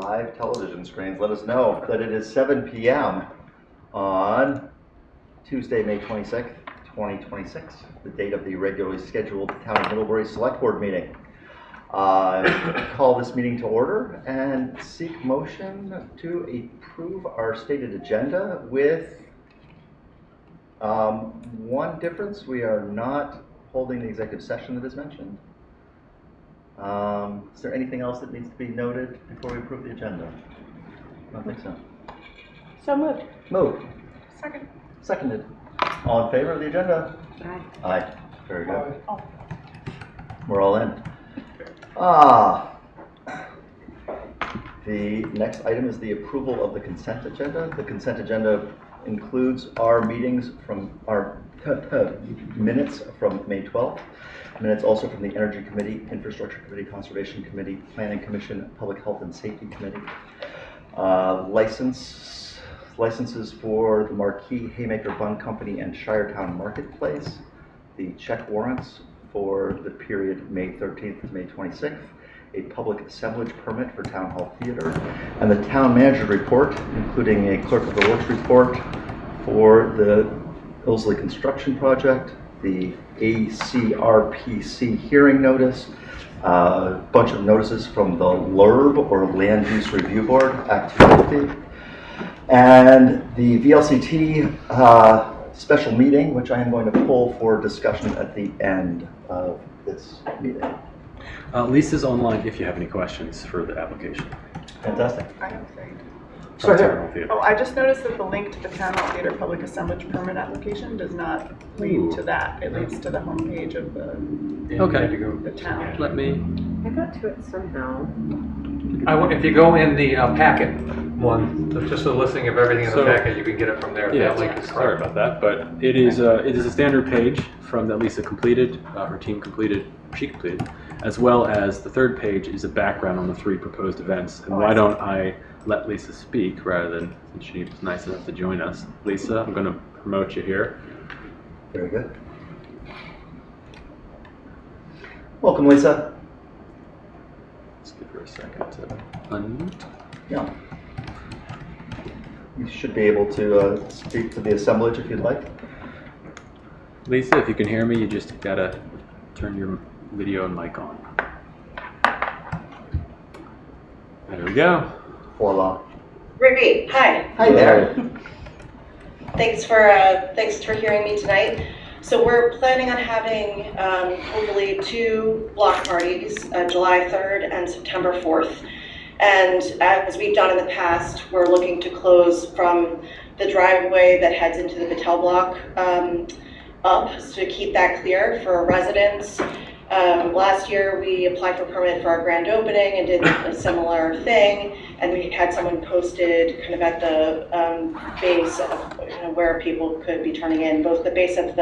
live television screens let us know that it is 7 p.m. on Tuesday, May 26th, 2026, the date of the regularly scheduled Town of Middlebury Select Board meeting. Call this meeting to order and seek motion to approve our stated agenda with one difference. We are not holding the executive session that is mentioned. Is there anything else that needs to be noted before we approve the agenda? I don't think so. So moved. Moved. Second. Seconded. All in favor of the agenda? Aye. Aye. Very good. Oh. We're all in. The next item is the approval of the consent agenda. The consent agenda includes our meetings from our minutes from May 12th. Minutes also from the Energy Committee, Infrastructure Committee, Conservation Committee, Planning Commission, Public Health and Safety Committee. Licenses for the Marquee Haymaker Bun Company and Shiretown Marketplace. The check warrants for the period May 13th to May 26th. A public assemblage permit for Town Hall Theater. And the Town Manager report, including a Clerk of the Works report for the Ilsley Construction Project, the ACRPC hearing notice, a bunch of notices from the LURB, or Land Use Review Board, Act 250, and the VLCT special meeting, which I am going to pull for discussion at the end of this meeting. Lisa's online if you have any questions for the application. Fantastic. I have a thing. Sorry. Oh, I just noticed that the link to the Town Hall Theater Public Assemblage Permit application does not lead to that. It leads to the homepage of the town. Let me. I got to it somehow. If you go in the packet one, just a listing of everything in the packet, you can get it from there. Yeah, that link is sorry about that, but it is a standard page from that Lisa completed, her team completed, she completed, as well as the third page is a background on the 3 proposed events. And why don't I let Lisa speak rather than, since she was nice enough to join us. Lisa, I'm going to promote you here. Very good. Welcome, Lisa. Let's give her a second to unmute. Yeah. You should be able to speak to the assemblage if you'd like. Lisa, if you can hear me, you just gotta turn your video and mic on. There we go. Voila. Ruby, hi. Hi there. Thanks for hearing me tonight. So we're planning on having hopefully 2 block parties, July 3rd and September 4th. And as we've done in the past, we're looking to close from the driveway that heads into the Battelle block up, so to keep that clear for residents. Last year we applied for a permit for our grand opening and did a similar thing, and we had someone posted kind of at the base of where people could be turning in, both the base of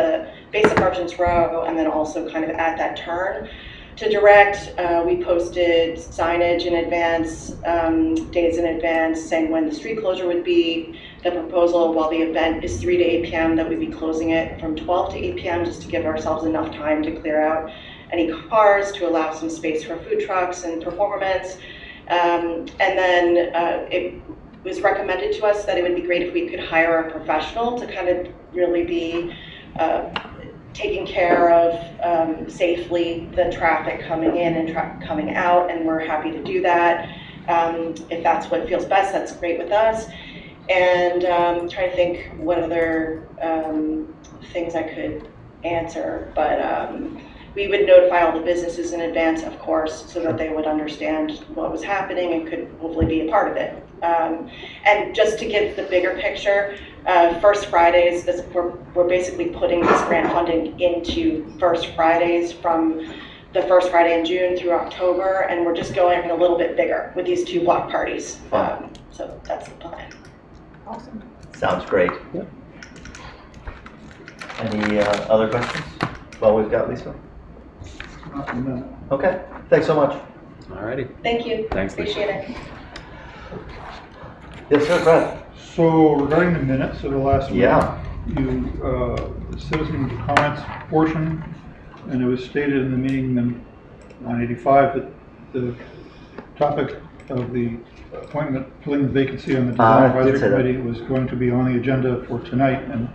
Merchants Row and then also kind of at that turn. To direct, we posted signage in advance, days in advance, saying when the street closure would be. The proposal, while the event is 3 to 8 p.m., that we'd be closing it from 12 to 8 p.m. just to give ourselves enough time to clear out any cars, to allow some space for food trucks and performance. And then it was recommended to us that it would be great if we could hire a professional to kind of really be taking care of safely the traffic coming in and coming out, and we're happy to do that. If that's what feels best, that's great with us. And trying to think what other things I could answer, but we would notify all the businesses in advance, of course, so that they would understand what was happening and could hopefully be a part of it. And just to give the bigger picture, First Fridays, we're basically putting this grant funding into First Fridays from the first Friday in June through October, and we're just going a little bit bigger with these 2 block parties. So that's the plan. Awesome. Sounds great. Yep. Any other questions? Well, we've got Lisa. Okay. Thanks so much. Alrighty. Thank you. Thanks, Appreciate it. Yes, sir, Brad. So regarding the minutes of the last meeting, Yeah. the citizen comments portion, and it was stated in the meeting in 985 that the topic of the appointment, filling the vacancy on the I Design did Advisory say that. Committee was going to be on the agenda for tonight, and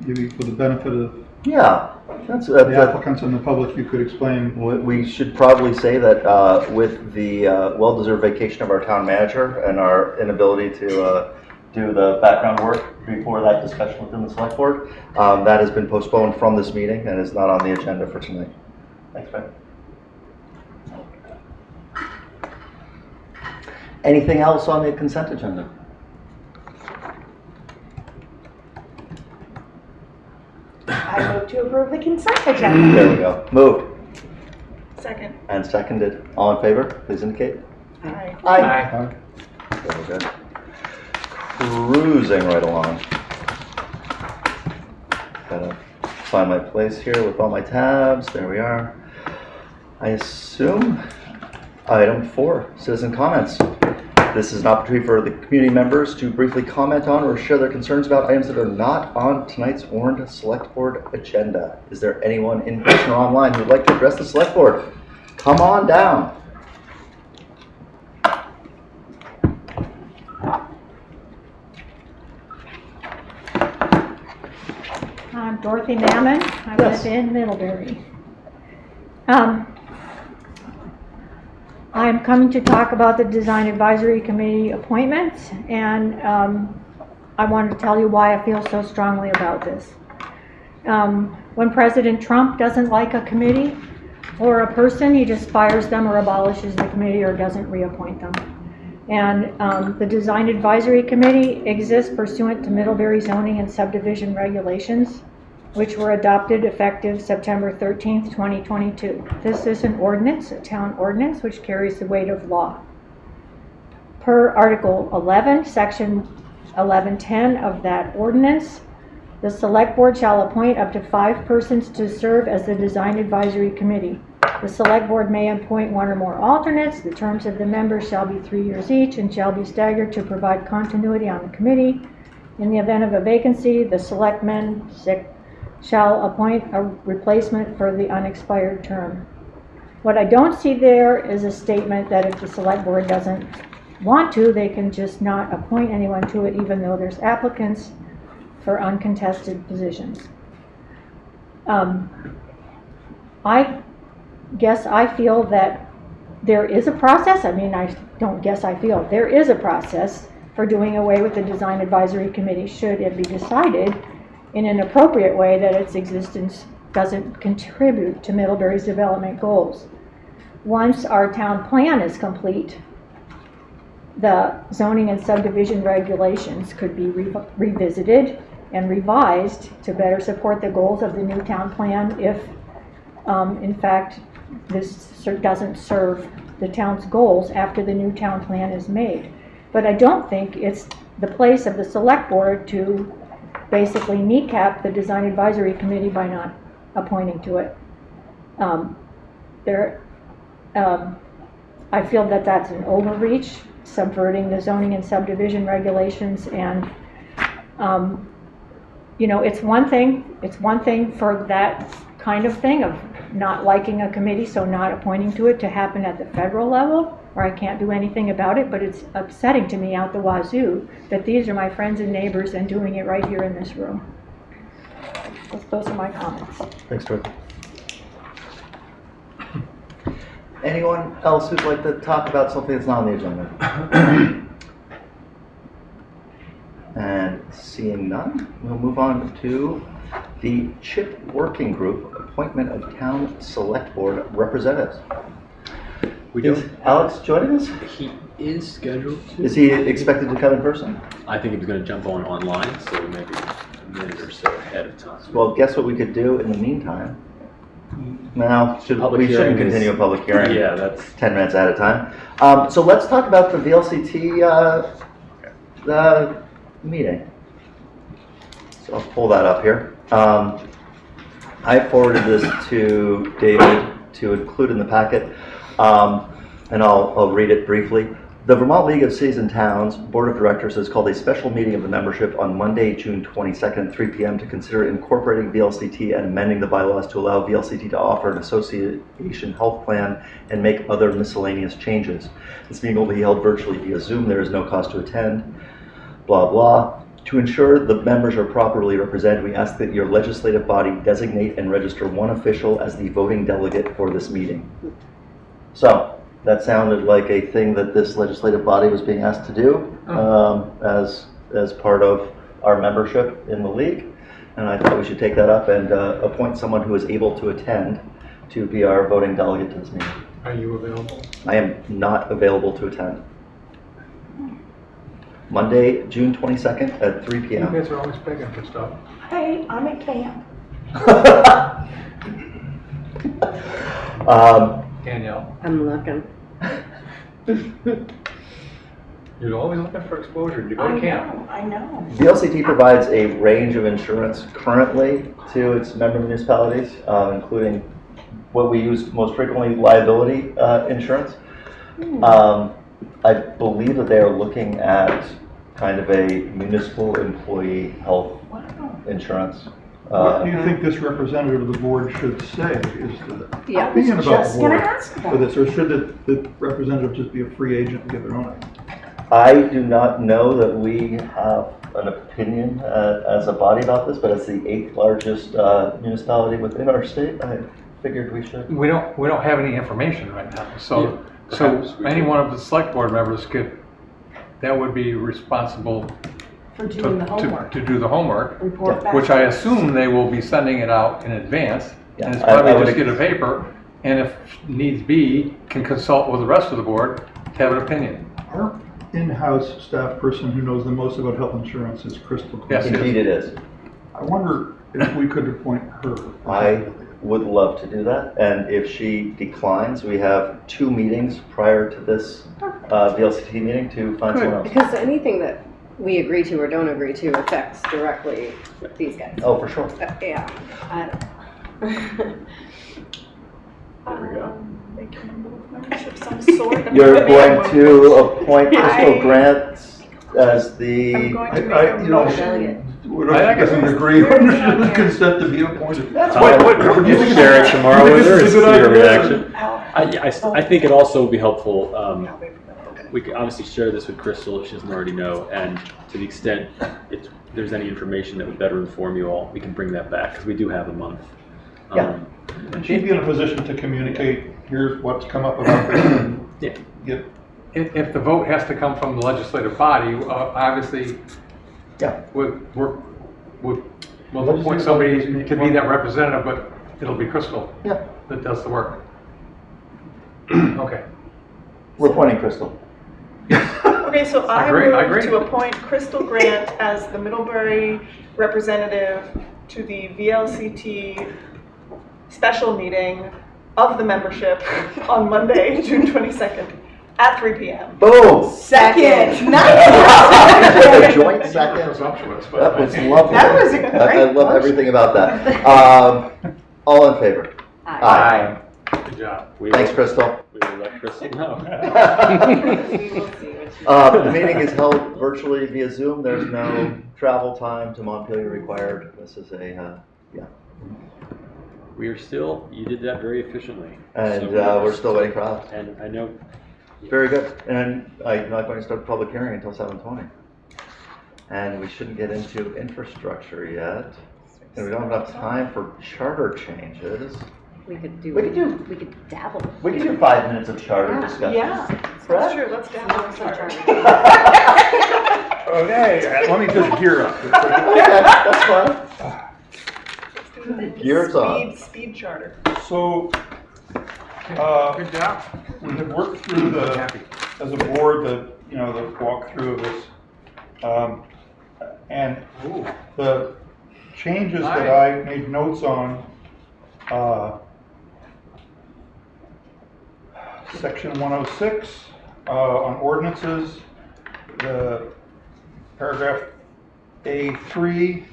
maybe for the benefit of Yeah, that's the applicants and the public, you could explain. we should probably say that with the well-deserved vacation of our town manager and our inability to do the background work before that discussion within the select board, that has been postponed from this meeting and is not on the agenda for tonight. Thanks, Ben. Anything else on the consent agenda? I move to approve the consent agenda. There we go. Moved Second. and seconded. All in favor, please indicate. Aye. Aye. Very good. Cruising right along. Gotta find my place here with all my tabs. There we are. I assume item 4, citizen comments. This is an opportunity for the community members to briefly comment on or share their concerns about items that are not on tonight's warned select board agenda. Is there anyone in person or online who would like to address the select board? Come on down. I'm Dorothy Mammon. I Yes. live in Middlebury. I'm coming to talk about the Design Advisory Committee appointments, and I wanted to tell you why I feel so strongly about this. When President Trump doesn't like a committee or a person, he just fires them or abolishes the committee or doesn't reappoint them. And the Design Advisory Committee exists pursuant to Middlebury zoning and subdivision regulations, which were adopted effective September 13th, 2022. This is an ordinance, a town ordinance, which carries the weight of law. Per Article 11, Section 1110 of that ordinance, the Select Board shall appoint up to 5 persons to serve as the Design Advisory Committee. The Select Board may appoint 1 or more alternates. The terms of the members shall be 3 years each and shall be staggered to provide continuity on the committee. In the event of a vacancy, the selectmen shall appoint a replacement for the unexpired term. What I don't see there is a statement that if the Select Board doesn't want to, they can just not appoint anyone to it, even though there's applicants for uncontested positions. I guess I feel that there is a process. I mean, I don't guess I feel. There is a process for doing away with the Design Advisory Committee should it be decided in an appropriate way that its existence doesn't contribute to Middlebury's development goals. Once our town plan is complete, the zoning and subdivision regulations could be revisited and revised to better support the goals of the new town plan if, in fact, this doesn't serve the town's goals after the new town plan is made. But I don't think it's the place of the Select Board to basically kneecap the Design Advisory Committee by not appointing to it. I feel that that's an overreach, subverting the zoning and subdivision regulations, and you know, it's one thing for that kind of thing of not liking a committee, so not appointing to it, to happen at the federal level, where I can't do anything about it, but it's upsetting to me out the wazoo that these are my friends and neighbors and doing it right here in this room. Those are my comments. Thanks, Dorothy. Anyone else who'd like to talk about something that's not on the agenda? And seeing none, we'll move on to the CHIP Working Group, appointment of Town Select Board representatives. Is Alex joining us? He is scheduled to. Is he expected to come in person? I think he was going to jump on online, so maybe a minute or so ahead of time. Well, guess what we could do in the meantime? Now, we shouldn't continue a public hearing. Yeah, that's 10 minutes at a time. So let's talk about the VLCT meeting. So I'll pull that up here. I forwarded this to David to include in the packet, and I'll read it briefly. The Vermont League of Cities and Towns Board of Directors has called a special meeting of the membership on Monday, June 22nd, 3 p.m. to consider incorporating VLCT and amending the bylaws to allow VLCT to offer an association health plan and make other miscellaneous changes. This meeting will be held virtually via Zoom. There is no cost to attend. Blah, blah. To ensure the members are properly represented, we ask that your legislative body designate and register one official as the voting delegate for this meeting. So, that sounded like a thing that this legislative body was being asked to do as part of our membership in the league. And I thought we should take that up and appoint someone who is able to attend to be our voting delegate to this meeting. Are you available? I am not available to attend. Monday, June 22nd at 3 You p.m. guys are always begging for stuff. Hey, I'm at camp. Danielle, I'm looking. you're always looking for exposure. You go to camp. I know. VLCT provides a range of insurance currently to its member municipalities, including what we use most frequently, liability insurance. I believe that they are looking at kind of a municipal employee health insurance. What do you think this representative of the board should say? Is the Yeah. opinion about Just the gonna board ask for about this, or should the representative just be a free agent and give their own? I do not know that we have an opinion as a body about this, but as the 8th largest municipality within our state, I figured we should. We don't have any information right now. So any one of the select board members that would be responsible for doing the homework. to do the homework, Report back. which I assume they will be sending it out in advance. Yeah, And it's I probably would just get a paper, and if needs be, can consult with the rest of the board to have an opinion. Our in-house staff person who knows the most about health insurance is Crystal. Yes, Indeed it is. I wonder if we could appoint her. I would love to do that, and if she declines, we have 2 meetings prior to this VLCT meeting to find someone else. Because anything that we agree to or don't agree to affects directly these guys. Oh, for sure. Yeah. There we go. Make a membership of some sort. You're going to appoint Yeah. Crystal Grant as the... I'm going to make I a you know, motion. I doesn't agree. Wouldn't consent to be appointed. What do you share it tomorrow with her and see her reaction? Al. I think it also would be helpful. We could obviously share this with Crystal if she doesn't already know, and to the extent if there's any information that would better inform you all, we can bring that back because we do have a month. Yeah. And she'd be in a position to communicate, here's what's come up about this, and Yeah. get, If the vote has to come from the legislative body, obviously, Yeah. we'll appoint somebody to be that representative, but it'll be Crystal Yeah. that does the work. Okay. We're appointing Crystal. Okay, so I Agree, I move agree. to appoint Crystal Grant as the Middlebury representative to the VLCT special meeting of the membership on Monday, June 22nd at 3 p.m. Boom! Second. A joint You're second. presumptuous, but That was lovely. That was a great I love motion. everything about that. All in favor? Aye. good job. Thanks, Crystal. We will let Crystal know. We will see what you The meeting is held virtually via Zoom. There's no travel time to Montpelier required. This is a, We are still, you did that very efficiently. and So we're still waiting for Alex. And I know, Very good. And I'm not going to start the public hearing until 7:20. And we shouldn't get into infrastructure yet. And we don't have enough time for charter changes. We could do. We could do- We could dabble. We can do 5 minutes of charter Yeah. discussion. Yeah, that's true. Let's get on okay, let me just gear up. Okay, that's fine. Gears on. Speed charter. So, Good job. we have worked through as a board, the walkthrough of this. And the changes that I made notes on, section 106, on ordinances, the paragraph A3,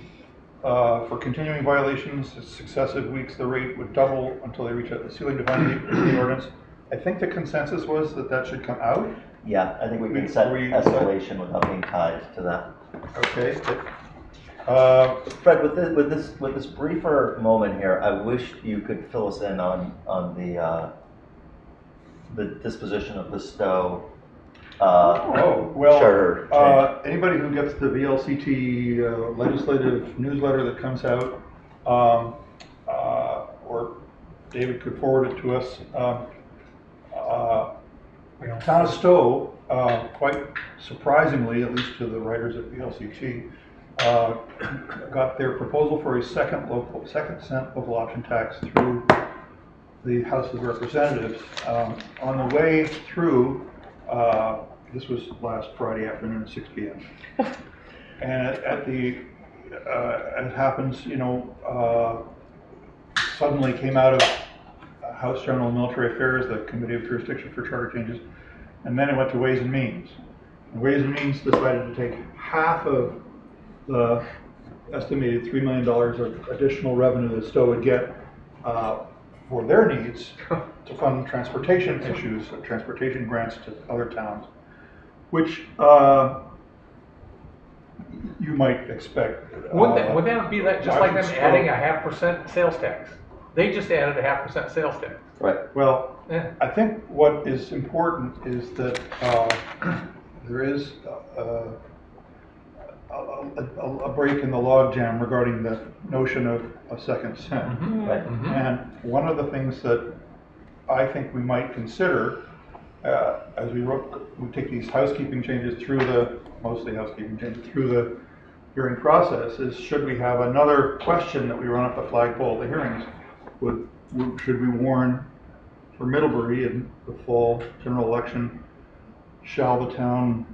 for continuing violations, successive weeks, the rate would double until they reach a ceiling defined in the ordinance. I think the consensus was that that should come out. Yeah, I think we can set escalation without being tied to that. Okay. Fred, with this briefer moment here, I wish you could fill us in on the disposition of the Stowe charter change. Anybody who gets the VLCT legislative newsletter that comes out, or David could forward it to us. Town of Stowe, quite surprisingly, at least to the writers at VLCT, got their proposal for a second cent local option tax through the House of Representatives. On the way through, this was last Friday afternoon at 6 p.m. And it happens, suddenly came out of House General and Military Affairs, the Committee of Jurisdiction for Charter Changes, and then it went to Ways and Means. And Ways and Means decided to take half of the estimated $3 million of additional revenue that Stowe would get for their needs to fund transportation issues, transportation grants to other towns, which you might expect. Would that be like, just like them adding a 0.5% sales tax? They just added a 0.5% sales tax. Right. Well, yeah. I think what is important is that there is a break in the logjam regarding the notion of a second cent. Mm-hmm. Right. Mm-hmm. And one of the things that I think we might consider as we take these housekeeping changes mostly housekeeping changes through the hearing process is, should we have another question that we run up the flagpole at the hearings? Should we warn for Middlebury in the fall general election, shall the town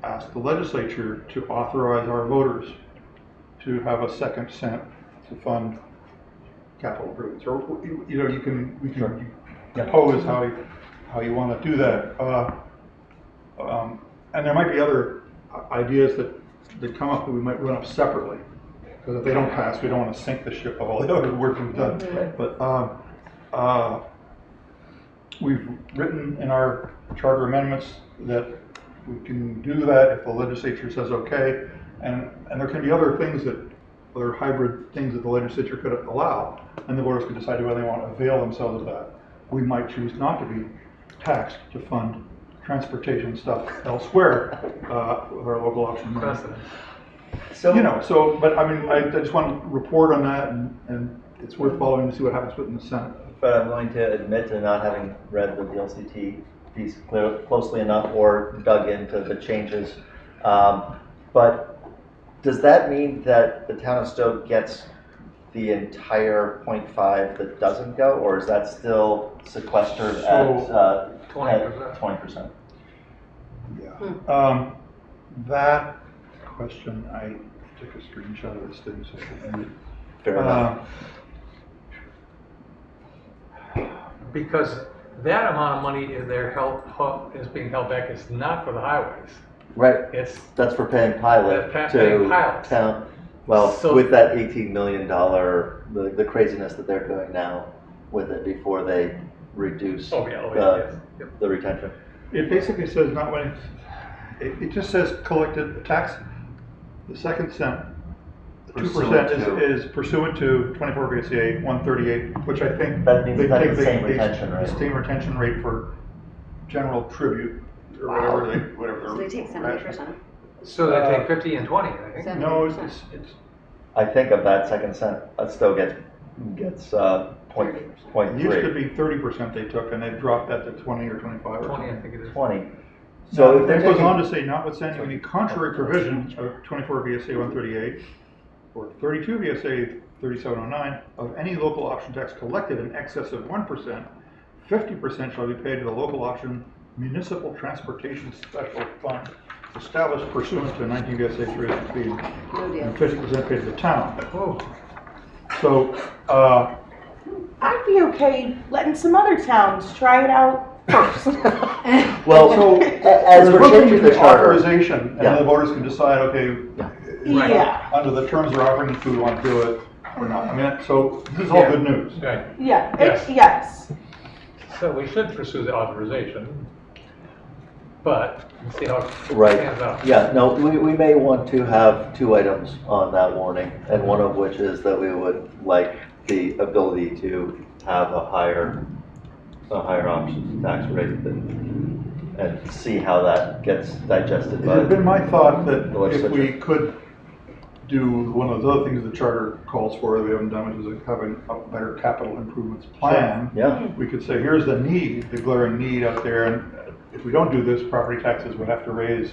ask the legislature to authorize our voters to have a second cent to fund capital improvements? Or we can propose how you want to do that. And there might be other ideas that come up that we might run up separately. Because if they don't pass, we don't want to sink the ship of all the other work we've done. But we've written in our charter amendments that we can do that if the legislature says okay, and there can be other hybrid things that the legislature could allow, and the voters could decide whether they want to avail themselves of that. We might choose not to be taxed to fund transportation stuff elsewhere with our local option money. But I mean, I just want to report on that, and it's worth following to see what happens within the Senate. But I'm willing to admit to not having read the VLCT piece closely enough or dug into the changes. But does that mean that the town of Stowe gets the entire 0.5 that doesn't go, or is that still sequestered at 20%? Yeah. That question, I took a screenshot of this thing. So Fair enough. Because that amount of money is being held back is not for the highways. Right. That's for paying pilot to town. Well, so, with that $18 million, the craziness that they're doing now with it before they reduce the retention. It basically says it just says collected tax. The second cent, 2% is pursuant to 24 VSA 138, which I think that means they take the same retention rate. The same retention rate for general tribute or whatever. So they take 70%. So they take 50 and 20, I think. No, it's. I think of that second cent, that still gets 0.3. It used to be 30% they took, and they dropped that to 20 or 25 or 20, I think it is. 20. So if it goes on to say, notwithstanding any contrary provision of 24 VSA 138 or 32 VSA 3709 of any local option tax collected in excess of 1%, 50% shall be paid to the local option municipal transportation special fund established pursuant to 19 VSA 303 and 50% paid to the town. So I'd be okay letting some other towns try it out first. Well, so as we're changing the charter, authorization, and the voters can decide, okay, Yeah. under the terms they're offering, if we want to do it or not. I mean, so this is all good news. Right. Yeah. Yes. Yes. So we should pursue the authorization, but we'll see how it Right. pans out. Yeah, no, we may want to have 2 items on that warning, and one of which is that we would like the ability to have a higher option tax rate and see how that gets digested It by. had been my thought that the if we legislature. could do one of those other things the charter calls for, that we haven't done, which is having a better capital improvements plan. Yeah, We could say, here's the need, the glaring need out there, and if we don't do this, property taxes would have to raise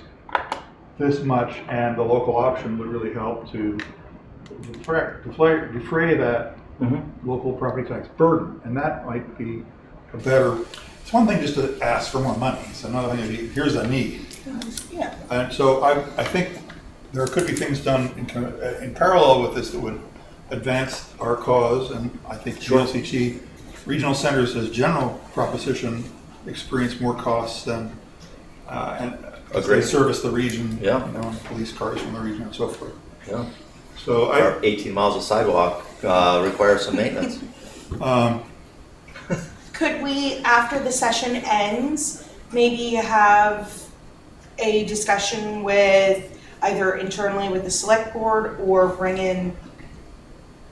this much, and the local option would really help to defray that local property tax burden, and that might be a better. It's one thing just to ask for more money, it's another thing to be, here's a need. Yeah. And so I think there could be things done in parallel with this that would advance our cause, and I think VLCT regional centers as general proposition experience more costs than, and as they Agreed. service the region, Yeah. you know, and police cars from the region and so forth. yeah. So Our 18 miles of sidewalk requires some maintenance. Could we, after the session ends, maybe have a discussion with either internally with the select board or bring in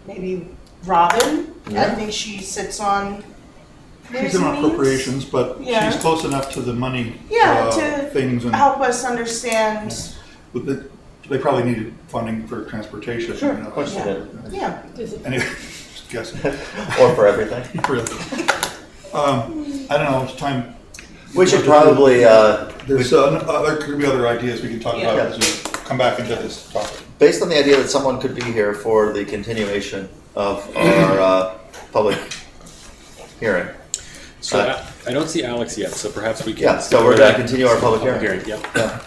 maybe Robin? I Yeah. think she sits on. she's in on Means? appropriations, but Yeah. she's close enough to the money Yeah, to things, and help us understand. they probably needed funding for transportation. Sure. You know, Of course they did. Yeah. Anyway, just guessing. Or for everything. Really. I don't know, it's time. We should probably, There's there could be other ideas we can talk about Yeah. as we come back into this topic. based on the idea that someone could be here for the continuation of our public hearing. So I don't see Alex yet, so perhaps we can. Yeah, so we're going to continue our public hearing. Yep. Yeah.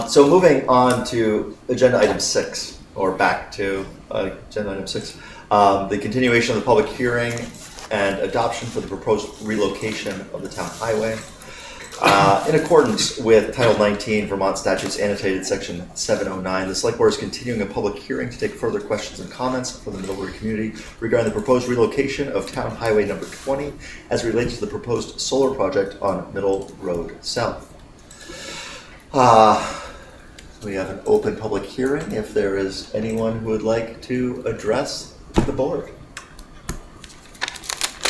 So moving on to agenda item 6, or back to agenda item 6, the continuation of the public hearing and adoption for the proposed relocation of the town highway. In accordance with Title 19 Vermont Statutes Annotated Section 709, the Select Board is continuing a public hearing to take further questions and comments from the Middlebury community regarding the proposed relocation of Town Highway number 20 as relates to the proposed solar project on Middle Road South. We have an open public hearing if there is anyone who would like to address the board.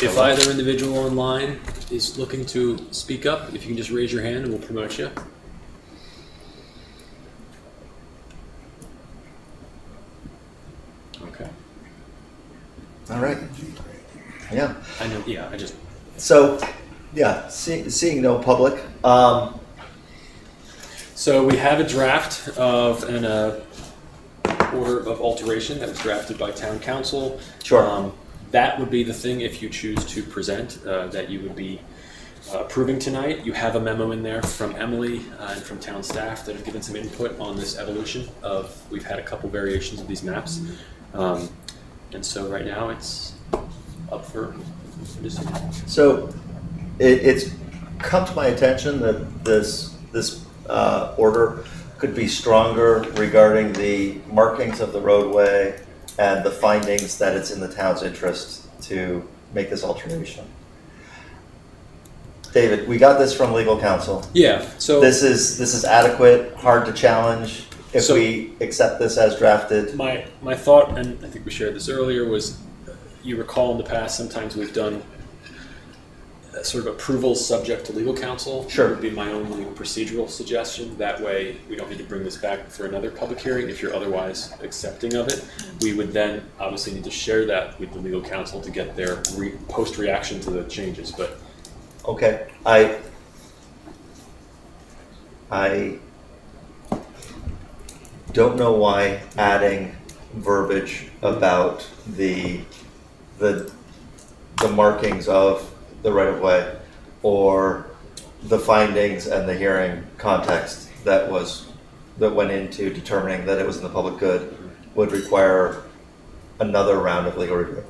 If either individual online is looking to speak up, if you can just raise your hand and we'll promote you. Okay. All right. Yeah. I know. Yeah. I just. So, yeah, seeing no public. So we have a draft of an order of alteration that was drafted by town council. Sure. That would be the thing if you choose to present that you would be approving tonight. You have a memo in there from Emily and from town staff that have given some input on this evolution of, we've had a couple variations of these maps. And so right now it's up for decision. So, it's come to my attention that this order could be stronger regarding the markings of the roadway and the findings that it's in the town's interest to make this alteration. David, we got this from legal counsel. Yeah. So This is adequate, hard to challenge if So- we accept this as drafted. my thought, and I think we shared this earlier, was you recall in the past sometimes we've done sort of approvals subject to legal counsel. Sure. Would be my only procedural suggestion. That way we don't need to bring this back for another public hearing if you're otherwise accepting of it. We would then obviously need to share that with the legal counsel to get their post reaction to the changes. But Okay, I don't know why adding verbiage about the markings of the right-of-way or the findings and the hearing context that went into determining that it was in the public good would require another round of legal review.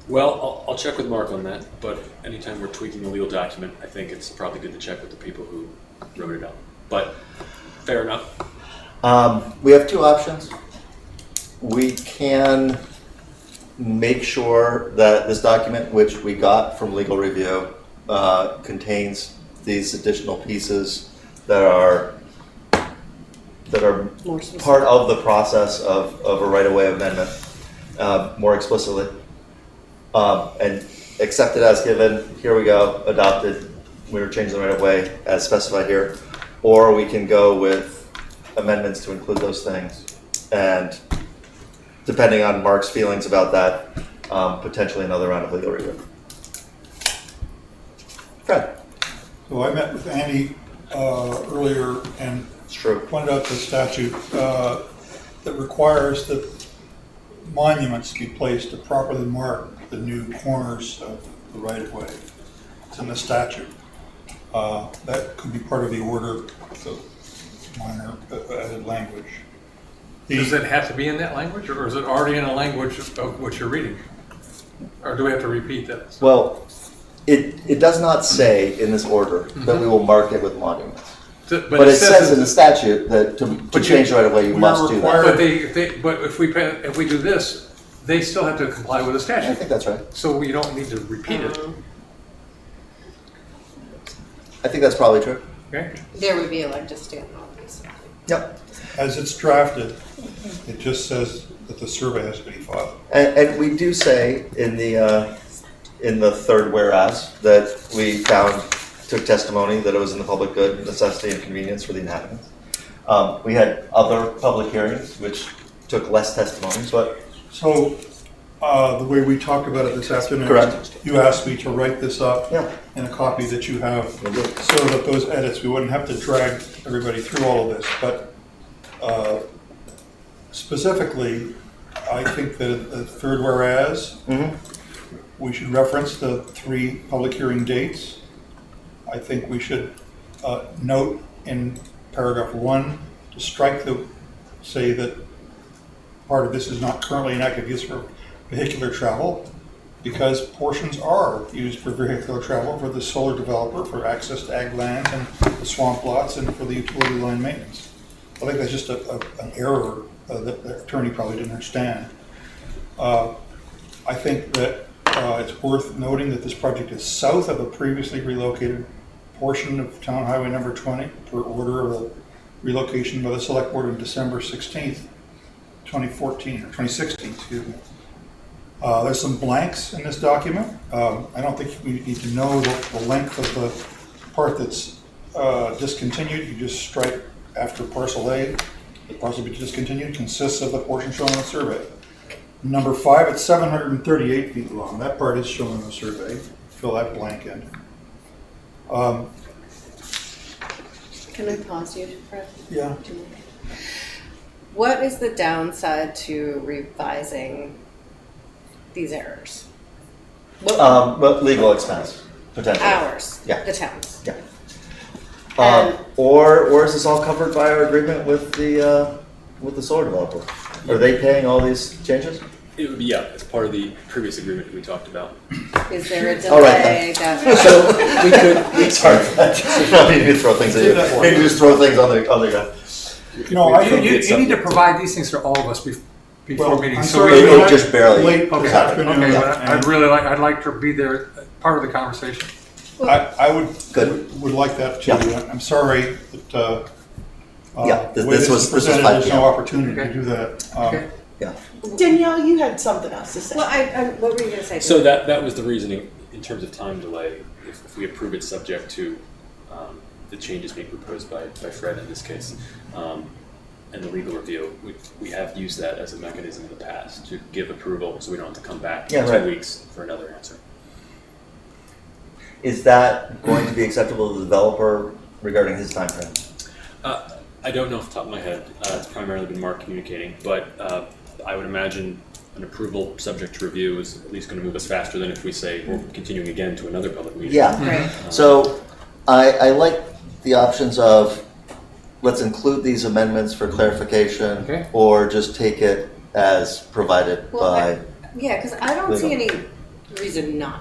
well, I'll check with Mark on that. But anytime we're tweaking a legal document, I think it's probably good to check with the people who wrote it up. But fair enough. We have 2 options. We can make sure that this document, which we got from legal review, contains these additional pieces that are More specific. part of the process of a right-of-way amendment, more explicitly. And accept it as given, here we go, adopted, we're changing the right-of-way as specified here. Or we can go with amendments to include those things. And depending on Mark's feelings about that, potentially another round of legal review. Fred? So I met with Andy earlier and It's true. pointed out the statute that requires that monuments be placed to properly mark the new corners of the right-of-way. It's in the statute. That could be part of the order, so minor added language. Does it have to be in that language, or is it already in a language of what you're reading? Or do we have to repeat that? Well, it does not say in this order that we will mark it with monuments. But it says in the statute that to change the right of way, you must do that. But if we do this, they still have to comply with the I statute. think that's right. So we don't need to repeat it. I think that's probably true. Okay? There would be a leg to stand on these. Yep. As it's drafted, it just says that the survey has to be filed. And we do say in the third whereas that we took testimony that it was in the public good, necessity, and convenience for the inhabitants. We had other public hearings which took less testimony, but So, the way we talked about it this afternoon. Correct. You asked me to write this up Yeah. in a copy that you have, Will do. so that those edits, we wouldn't have to drag everybody through all of this. But specifically, I think that the third whereas, we should reference the 3 public hearing dates. I think we should note in paragraph 1 to strike say that part of this is not currently in active use for vehicular travel, because portions are used for vehicular travel for the solar developer, for access to ag land and the swamp lots, and for the utility line maintenance. I think that's just an error that the attorney probably didn't understand. I think that it's worth noting that this project is south of a previously relocated portion of Town Highway number 20 per order of the relocation by the Select Board on December 16th, 2014, or 2016, excuse me. There's some blanks in this document. I don't think we need to know the length of the part that's discontinued. You just strike after parcel A, the parcel be discontinued consists of the portion shown on the survey. Number 5, it's 738 feet long. That part is shown on the survey. Fill that blank in. Can I pause you, Fred? Yeah. What is the downside to revising these errors? but legal expense, potentially. Ours, Yeah. the town's. Yeah. And- Or is this all covered by our agreement with the solar developer? Are they paying all these changes? It would be, yeah, it's part of the previous agreement we talked about. Is there a All right, delay that? So we Sorry, I didn't mean to throw things at you. Maybe just throw things on the other guy. No, You need to provide these things for all of us before Well, meetings. I'm So sorry, we Maybe just barely. late Okay, this afternoon. okay, but and I'd like to be there, part of the conversation. I would Good. would like that too. Yeah. I'm sorry that Yeah, the this way this was- is this was presented, 5 there's PM. no opportunity to Okay. do that. Okay. Yeah. Danielle, you had something else to say. Well, what were you gonna say? So that was the reasoning in terms of time delay. If we approve it subject to the changes being proposed by Fred in this case, and the legal review, we have used that as a mechanism in the past to give approval, so we don't have to come back in 2 weeks for another answer. Is that going to be acceptable to the developer regarding his timeframe? I don't know off the top of my head. It's primarily been Mark communicating, but I would imagine an approval subject to review is at least going to move us faster than if we say we're continuing again to another public meeting. Yeah. Right. So I like the options of let's include these amendments for clarification, Okay. or just take it as provided Well, by. Yeah, because I don't see Legal. any reason not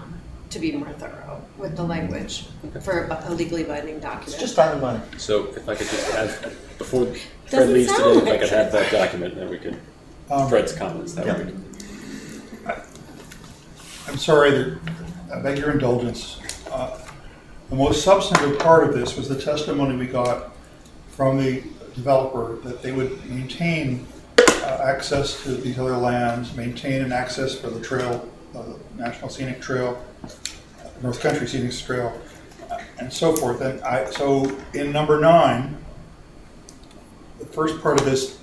to be more thorough with the language for a legally binding document. It's just time and money. So if I could just have, before Fred Doesn't leaves sound today, if I like could it. have that document, then we could, Fred's comments, that Yeah. way we can. I'm sorry, I beg your indulgence. The most substantive part of this was the testimony we got from the developer that they would maintain access to these other lands, maintain an access for the trail, National Scenic Trail, North Country Scenic Trail, and so forth. And so in number 9, the first part of this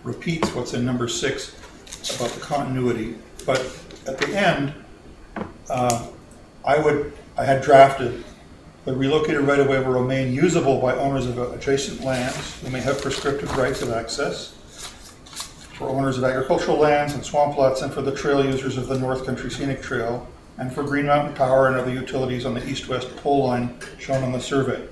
repeats what's in number 6 about the continuity. But at the end, I had drafted the relocated right-of-way will remain usable by owners of adjacent lands who may have prescriptive rights of access, for owners of agricultural lands and swamp lots, and for the trail users of the North Country Scenic Trail, and for Green Mountain Power and other utilities on the east-west pole line shown on the survey.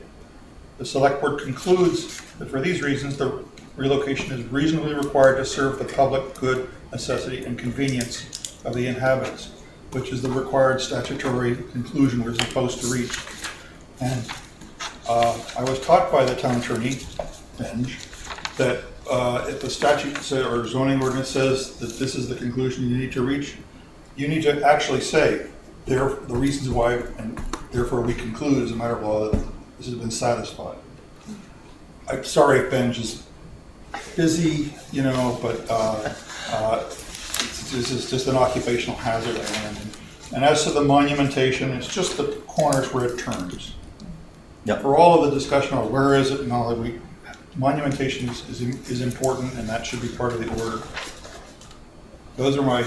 The Select Board concludes that for these reasons, the relocation is reasonably required to serve the public good, necessity, and convenience of the inhabitants, which is the required statutory conclusion we're supposed to reach. And I was taught by the town attorney, Benj, that if the statute or zoning ordinance says that this is the conclusion you need to reach, you need to actually say the reasons why, and therefore we conclude as a matter of law that this has been satisfied. I'm sorry if Benj is busy, but this is just an occupational hazard. And as to the monumentation, it's just the corners where it turns. Yep. For all of the discussion on where is it and all that, monumentation is important, and that should be part of the order. Those are my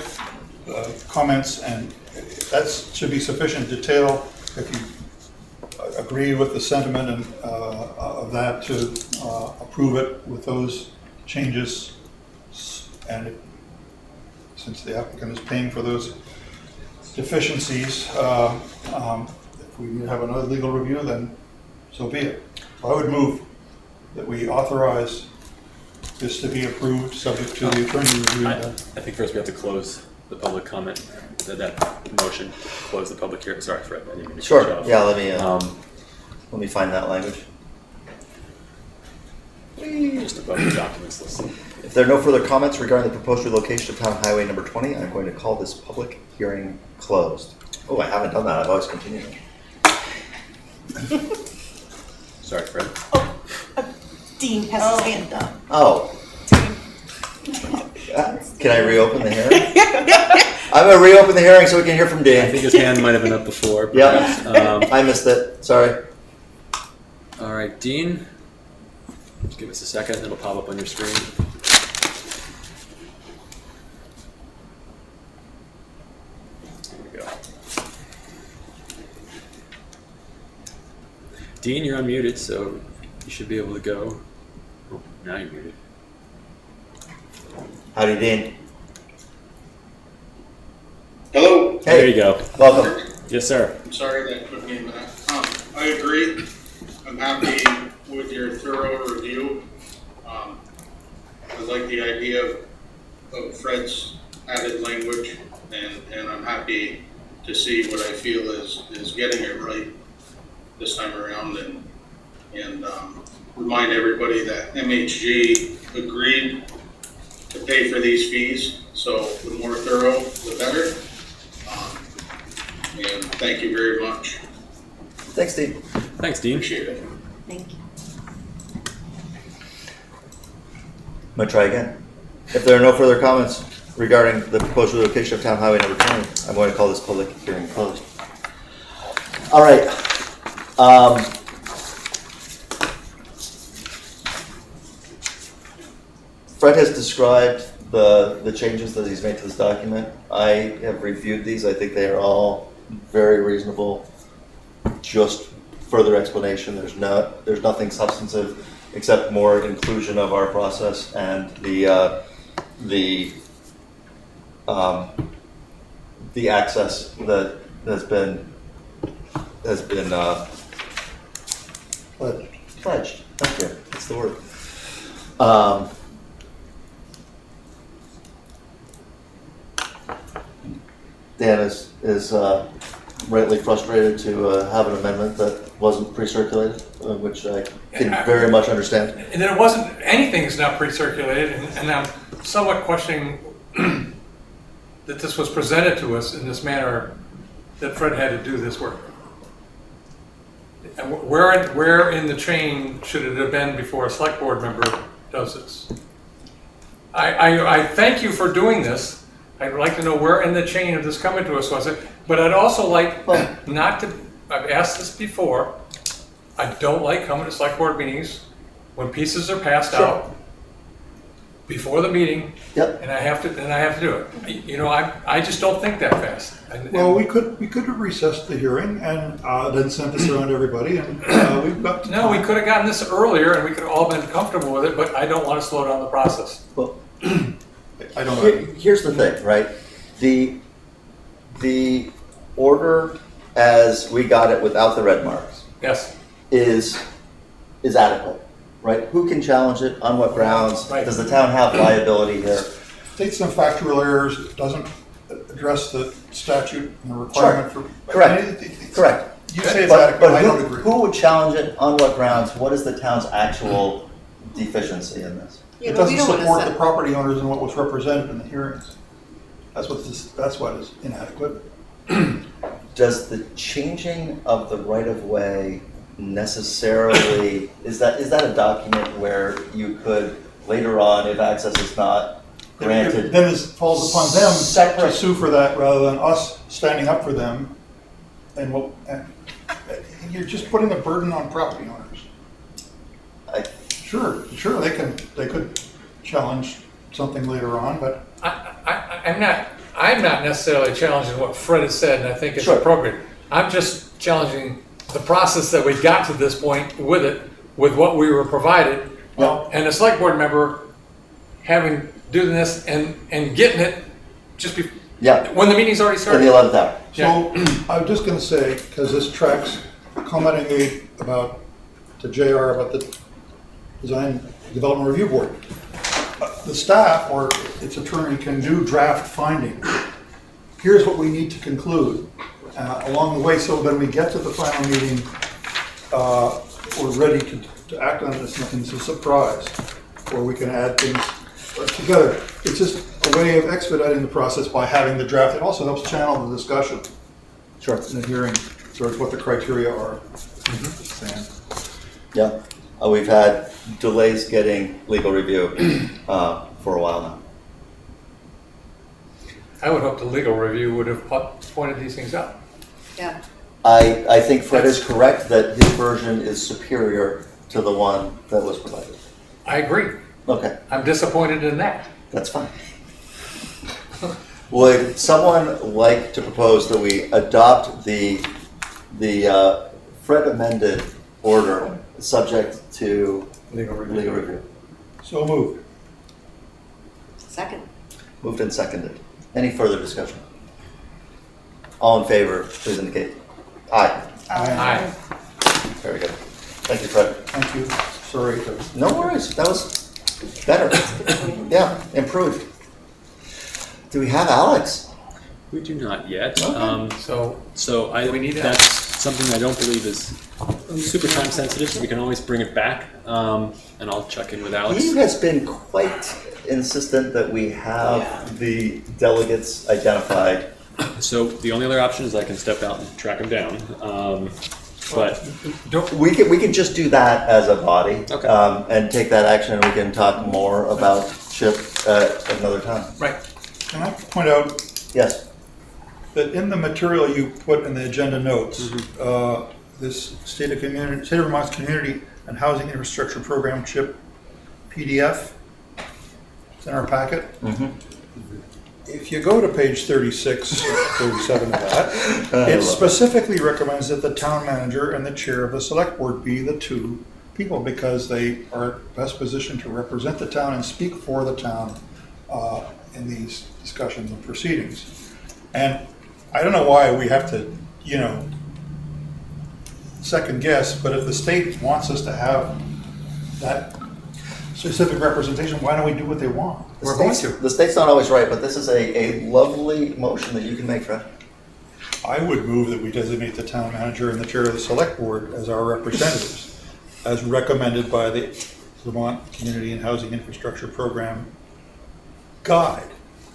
comments, and that should be sufficient detail if you agree with the sentiment and of that to approve it with those changes. And since the applicant is paying for those deficiencies, if we need to have another legal review, then so be it. I would move that we authorize this to be approved, subject to the attorney review. I think first we have to close the public comment, that motion, close the public hearing. Sorry, Fred, I didn't mean to cut you Sure, off. yeah, let me find that language. Just above the documents list. If there are no further comments regarding the proposed relocation of Town Highway number 20, I'm going to call this public hearing closed. Oh, I haven't done that, I've always continued. Sorry, Fred. Dean has his hand up. Oh. Can I reopen the hearing? I'm going to reopen the hearing so we can hear from I Dean. think his hand might have been up before. Yeah, perhaps. I missed it, sorry. All right, Dean, just give us a second, it'll pop up on your screen. There we go. Dean, you're unmuted, so you should be able to go. Oh, now you're muted. Howdy, Dean. Hello. Hey. There you go. Welcome. Yes, sir. I'm sorry that took me a minute. I agree. I'm happy with your thorough review. I like the idea of Fred's added language, and I'm happy to see what I feel is getting it right this time around, and remind everybody that MHG agreed to pay for these fees, so the more thorough, the better. And thank you very much. Thanks, Dean. Thanks, Dean. Appreciate it. Thank you. I'm going to try again. If there are no further comments regarding the proposed relocation of Town Highway number 20, I'm going to call this public hearing closed. All right. Fred has described the changes that he's made to this document. I have reviewed these. I think they are all very reasonable. Just further explanation. There's nothing substantive except more inclusion of our process and the access that has been pledged. Thank you. That's the word. Dan is rightly frustrated to have an amendment that wasn't pre-circulated, which I can very much understand. And then it wasn't, anything is now pre-circulated, and I'm somewhat questioning that this was presented to us in this manner, that Fred had to do this work? And where in the chain should it have been before a select board member does this? I thank you for doing this. I'd like to know where in the chain of this coming to us was it, but I'd also like not to, I've asked this before, I don't like coming to select board meetings when pieces are passed out before the meeting, Yep. and I have to do it. You know, I just don't think that fast. Well, we could have recessed the hearing and then sent this around to everybody, and we've got. No, we could have gotten this earlier, and we could have all been comfortable with it, but I don't want to slow down the process. Well, I don't know. here's the thing, right? The order as we got it without the red marks Yes. is adequate, right? Who can challenge it? On what grounds? Right. Does the town have liability here? States some factual errors, it doesn't address the statute and the requirement for. Correct. Correct. You say it's adequate, I don't agree. Who would challenge it? On what grounds? What is the town's actual deficiency in this? It doesn't support the property owners and what was represented in the hearings. That's what is inadequate. Does the changing of the right-of-way necessarily, is that a document where you could later on, if access is not granted? Then it falls upon them Separate. to sue for that rather than us standing up for them. And you're just putting the burden on property owners. Sure, they could challenge something later on, but I'm not necessarily challenging what Fred has said, and I think it's Sure. appropriate. I'm just challenging the process that we got to this point with it, with what we were provided, and a select board member having doing this and getting it just when the meeting's already In started. the 11th hour. So, I'm just gonna say, because this tracks a comment I made to JR about the Design Development Review Board. The staff or its attorney can do draft findings. Here's what we need to conclude along the way, so when we get to the final meeting, we're ready to act on this, nothing's a surprise, or we can add things together. It's just a way of expediting the process by having the draft. It also helps channel the discussion in the hearing, sort of what the criteria are. Yeah. We've had delays getting legal review for a while now. I would hope the legal review would have pointed these things out. Yeah. I think Fred is correct that his version is superior to the one that was provided. I agree. Okay, I'm disappointed in that. that's fine. Would someone like to propose that we adopt the Fred amended order subject to Legal review. legal review? So moved. Second. Moved and seconded. Any further discussion? All in favor, please indicate. Aye. Aye. Very good. Thank you, Fred. Thank you. Sorry. No worries. That was better. Yeah, improved. Do we have Alex? We do not yet. Okay. So we need that's something I don't believe is super time sensitive, so we can always bring it back, and I'll check in with Alex. He has been quite insistent that we have the delegates identified. So the only other option is I can step out and track him down. But We can just do that as a body, Okay. and take that action, and we can talk more about CHIP at another time. Right. Can I point out Yes. that in the material you put in the agenda notes, this State of Vermont's Community and Housing Infrastructure Program CHIP PDF, it's in our packet. If you go to page 36, 37 of that, it specifically recommends that the town manager and the chair of the select board be the two people because they are best positioned to represent the town and speak for the town in these discussions and proceedings. And I don't know why we have to, second guess, but if the state wants us to have that specific representation, why don't we do what they want? The state's not always right, but this is a lovely motion that you can make, Fred. I would move that we designate the town manager and the chair of the select board as our representatives, as recommended by the Vermont Community and Housing Infrastructure Program guide.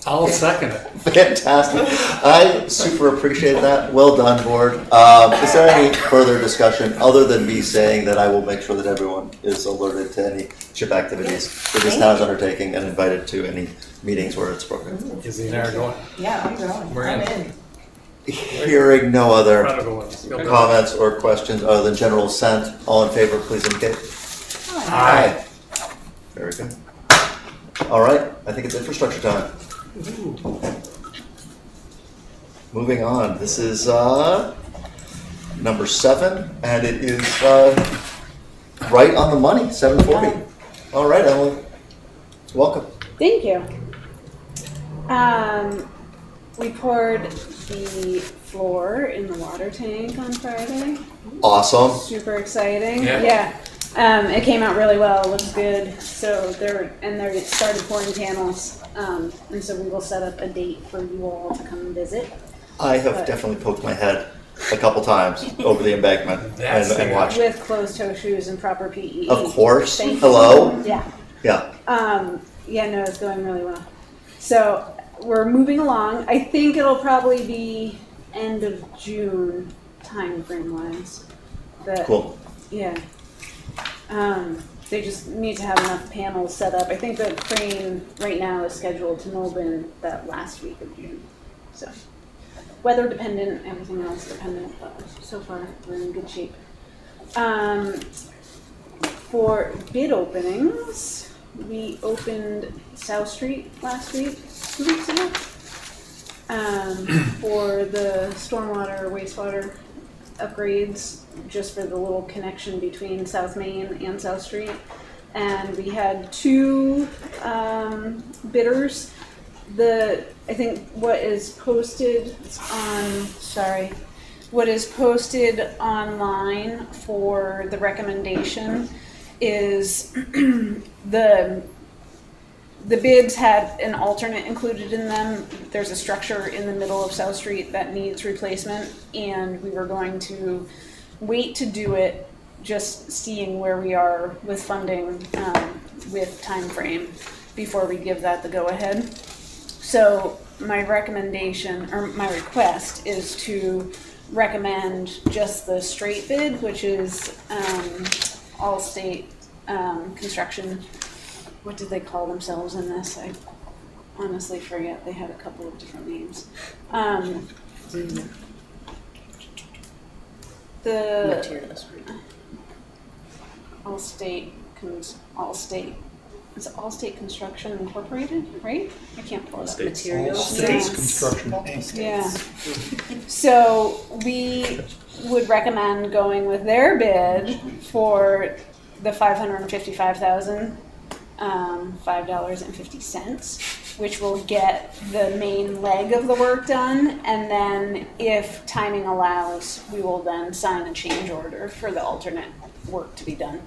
I'll second it. Fantastic. I super appreciate that. Well done, board. Is there any further discussion other than me saying that I will make sure that everyone is alerted to any CHIP activities that this town is undertaking and invited to any meetings where it's appropriate? Is the air going? Yeah, I'm going. We're I'm in. in. Hearing no other Front of the ones. Go back. comments or questions other than general assent, all in favor, please indicate. Aye. Very good. All right, I think it's infrastructure time. Moving on, this is number 7, and it is right on the money, 7:40. All right, Emily, welcome. Thank you. We poured the floor in the water tank on Friday. Awesome. Super exciting. Yeah. It came out really well. It looks good. So they started pouring panels. And so we will set up a date for you all to come and visit. I have definitely poked my head a couple times over the embankment and watched. With closed-toe shoes and proper PE. Of course. Thank you. Hello. Yeah. Yeah. Yeah, no, it's going really well. So we're moving along. I think it'll probably be end of June time frame wise. But Cool. yeah. They just need to have enough panels set up. I think the crane right now is scheduled to move in that last week of June. So weather dependent, everything else dependent, but so far we're in good shape. For bid openings, we opened South Street last week, 2 weeks ago, for the stormwater, wastewater upgrades, just for the little connection between South Main and South Street. And we had 2 bidders. I think what is posted online for the recommendation is the bids had an alternate included in them. There's a structure in the middle of South Street that needs replacement, and we were going to wait to do it, just seeing where we are with funding, with time frame, before we give that the go-ahead. So my recommendation, or my request, is to recommend just the straight bid, which is All-State Construction. What did they call themselves in this? I honestly forget. They had a couple of different names. The All-State is All-State Construction Incorporated, right? I can't pull it up. Materials. States Construction Inc. Yeah. So we would recommend going with their bid for the $555,000, $5.50, which will get the main leg of the work done, and then if timing allows, we will then sign a change order for the alternate work to be done.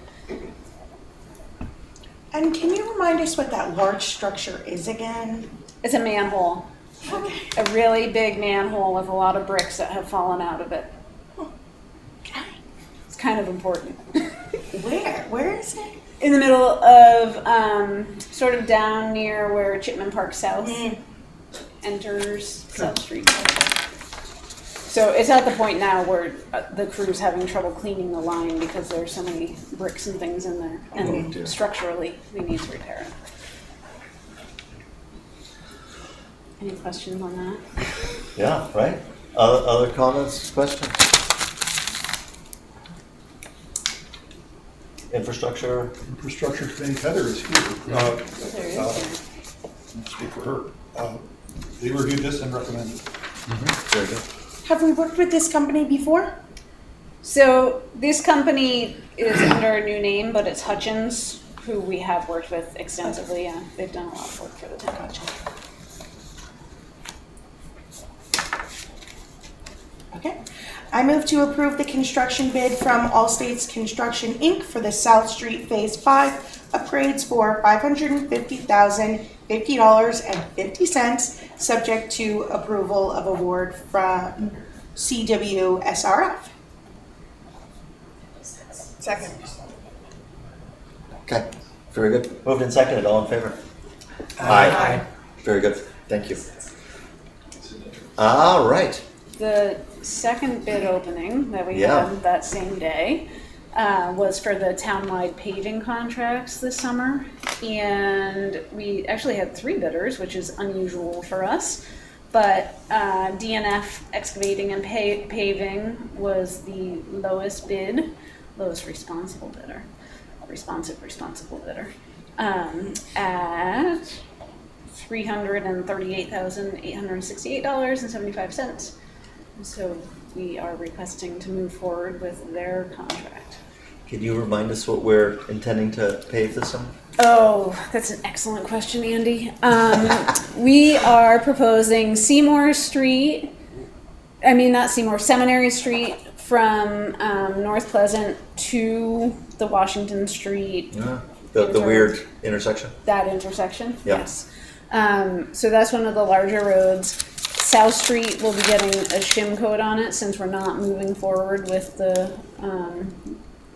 And can you remind us what that large structure is again? It's a manhole, a really big manhole with a lot of bricks that have fallen out of it. Okay. It's kind of important. Where is it? In the middle of, sort of down near where Chipman Park South enters South Street. So it's at the point now where the crew's having trouble cleaning the line because there's so many bricks and things in there, and structurally we need to repair it. Any questions on that? Yeah, right? Other comments, questions? Infrastructure Committee Heather is here. There is. Let's speak for her. They reviewed this and recommended. Very good. Have we worked with this company before? So this company is under a new name, but it's Hutchins, who we have worked with extensively. Yeah, they've done a lot of work for the town. Okay. I move to approve the construction bid from All States Construction Inc. for the South Street Phase 5 upgrades for $550,050.50, subject to approval of award from CWSRF. Second. Okay, very good. Moved and seconded, all in favor? Aye. Very good. Thank you. All right. The second bid opening that we Yeah. had that same day was for the townwide paving contracts this summer. And we actually had 3 bidders, which is unusual for us. But DNF Excavating and Paving was the lowest bid, lowest responsible bidder, responsible bidder, at $338,868.75. So we are requesting to move forward with their contract. Can you remind us what we're intending to pave this summer? Oh, that's an excellent question, Andy. We are proposing Seminary Street from North Pleasant to the Washington Street. Yeah. The weird intersection? That intersection, Yeah. yes. So that's one of the larger roads. South Street will be getting a shim coat on it since we're not moving forward with the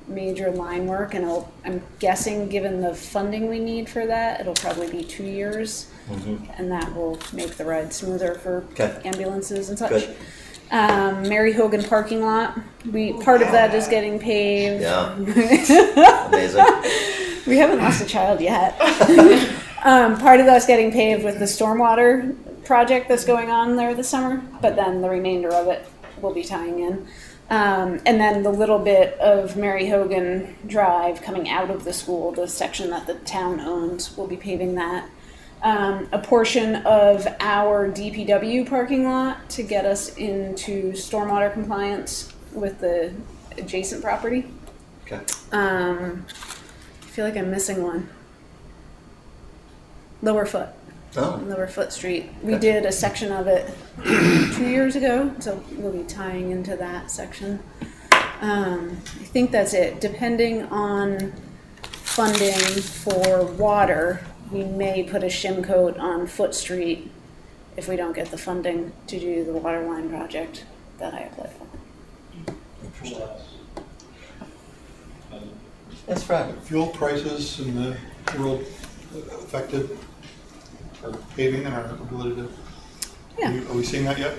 major line work, and I'm guessing, given the funding we need for that, it'll probably be 2 years, and that will make the ride smoother for ambulances and such. Good. Mary Hogan parking lot, part of that is getting paved. Yeah. Amazing. We haven't lost a child yet. Part of that's getting paved with the stormwater project that's going on there this summer, but then the remainder of it will be tying in. And then the little bit of Mary Hogan Drive coming out of the school, the section that the town owns, will be paving that. A portion of our DPW parking lot to get us into stormwater compliance with the adjacent property. Okay. I feel like I'm missing one. Lower Foot. Oh. Lower Foot Street. We Okay. did a section of it 2 years ago, so we'll be tying into that section. I think that's it. Depending on funding for water, we may put a shim coat on Foot Street if we don't get the funding to do the water line project that I applied for. Yes, Fred. Fuel prices in the world affected our paving and our ability to, Yeah. are we seeing that yet?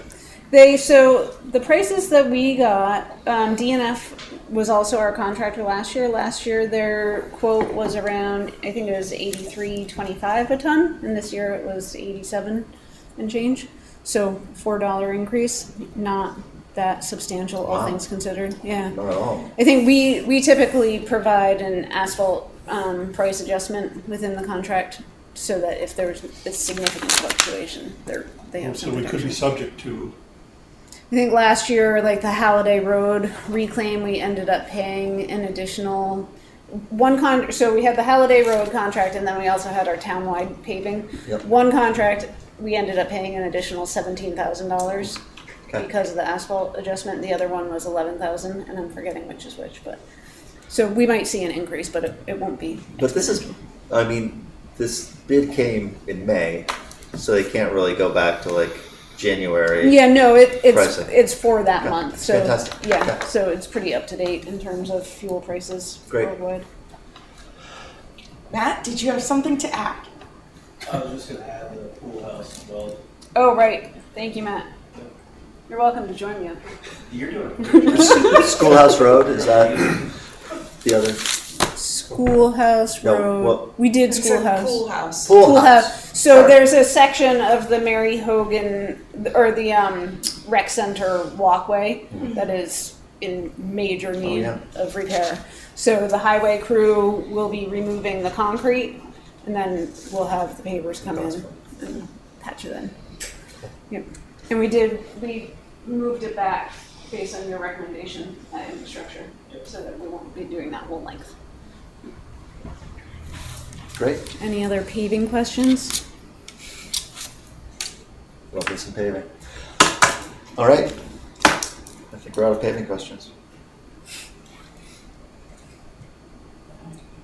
So the prices that we got, DNF was also our contractor last year. Last year their quote was around, I think it was $83.25 a ton, and this year it was 87 and change. So $4 increase, not that substantial, all Wow. things considered. Yeah. Not at all. I think we typically provide an asphalt price adjustment within the contract, so that if there's a significant fluctuation, they have So some we could be protection. subject to, I think last year, like the Halliday Road reclaim, we ended up paying an additional so we had the Halliday Road contract, and then we also had our townwide paving. Yep. One contract, we ended up paying an additional $17,000 Okay. because of the asphalt adjustment. The other one was $11,000, and I'm forgetting which is which, but so we might see an increase, but it won't be. But this bid came in May, so they can't really go back to like January. Yeah, no, pricing. it's for that Okay. month. So Fantastic. yeah, Okay. so it's pretty up to date in terms of fuel prices Great. worldwide. Matt, did you have something to add? I was just gonna add the pool house as well. Oh, right. Thank you, Matt. You're welcome to join me up here. You're doing Schoolhouse Road, is that the other? Schoolhouse No, Road. what- We did It's a Schoolhouse. Pool house. Pool House. So Sorry. there's a section of the Mary Hogan, or the rec center walkway that is in major need yeah. of repair. So the highway crew will be removing the concrete, and then we'll have the pavers come in and patch it in. Yep. And we moved it back based on your recommendation at infrastructure, so that we won't be doing that whole length. Great. Any other paving questions? Love me some paving. All right. I think we're out of paving questions.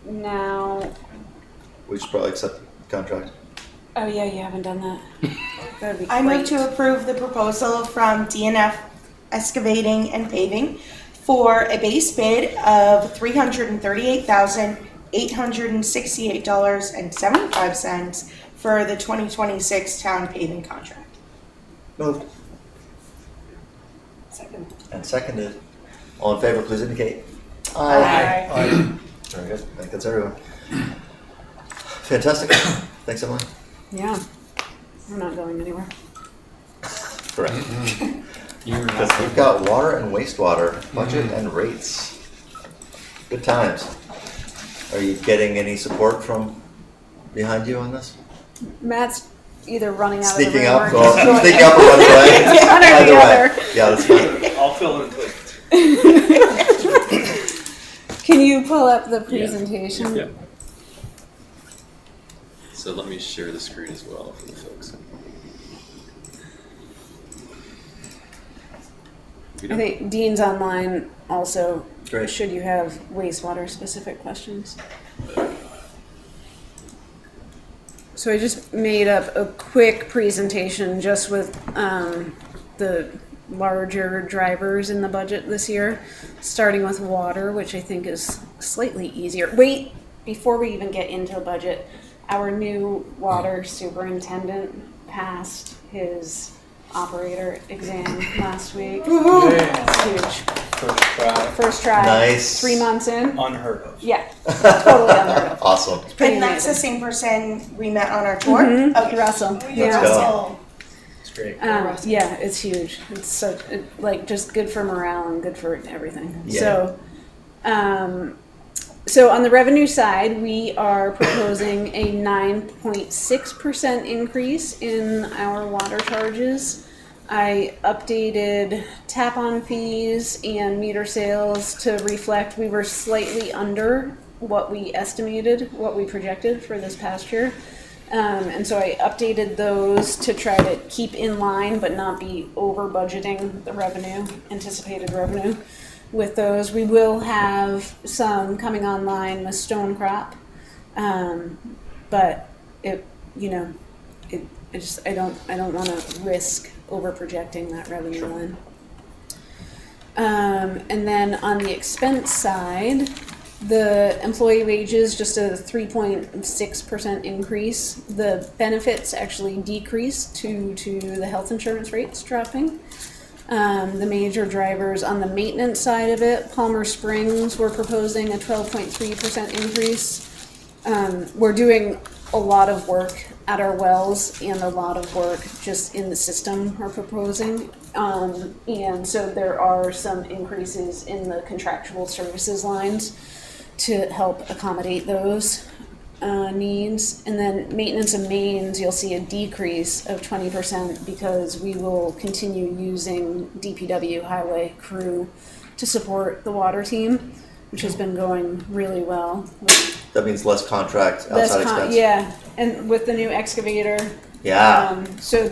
Now, We should probably accept the contract. oh yeah, you haven't done that. That would be I move great. to approve the proposal from DNF Excavating and Paving for a base bid of $338,868.75 for the 2026 town paving contract. Moved. Second. And seconded. All in favor, please indicate. Aye. Very good. I think that's everyone. Fantastic. Thanks, Emily. Yeah, we're not going anywhere. Correct. Because we've got water and wastewater, budget and rates. Good times. Are you getting any support from behind you on this? Matt's either running out of the Sneaking room up, or or just sneaking up or running away? One or the Either other. way. Yeah, that's fine. I'll fill in quick. Can you pull up the presentation? Yeah. So let me share the screen as well for the folks. I think Dean's online also. Great. Should you have wastewater specific questions? So I just made up a quick presentation just with the larger drivers in the budget this year, starting with water, which I think is slightly easier. Wait, before we even get into the budget, our new water superintendent passed his operator exam last week. It's huge. First try. First try. Nice. 3 months in. Unheard of. Yeah, totally unheard of. Awesome. Pretty And that's the amazing. same person we met on our tour? Mhm, Okay. Russell. Let's Yeah. go. It's great. Yeah, it's huge. It's such like just good for morale and good for everything. Yeah. So on the revenue side, we are proposing a 9.6% increase in our water charges. I updated tap-on fees and meter sales to reflect we were slightly under what we estimated, what we projected for this past year. And so I updated those to try to keep in line but not be over budgeting the revenue, anticipated revenue. With those, we will have some coming online with stone crop, but I don't want to risk over projecting that revenue line. And then on the expense side, the employee wages, just a 3.6% increase. The benefits actually decreased due to the health insurance rates dropping. The major drivers on the maintenance side of it, Palmer Springs, we're proposing a 12.3% increase. We're doing a lot of work at our wells and a lot of work just in the system we're proposing. And so there are some increases in the contractual services lines to help accommodate those needs. And then maintenance and mains, you'll see a decrease of 20% because we will continue using DPW highway crew to support the water team, which has been going really well. That means less contract outside expense. Yeah, and with the new excavator. Yeah. So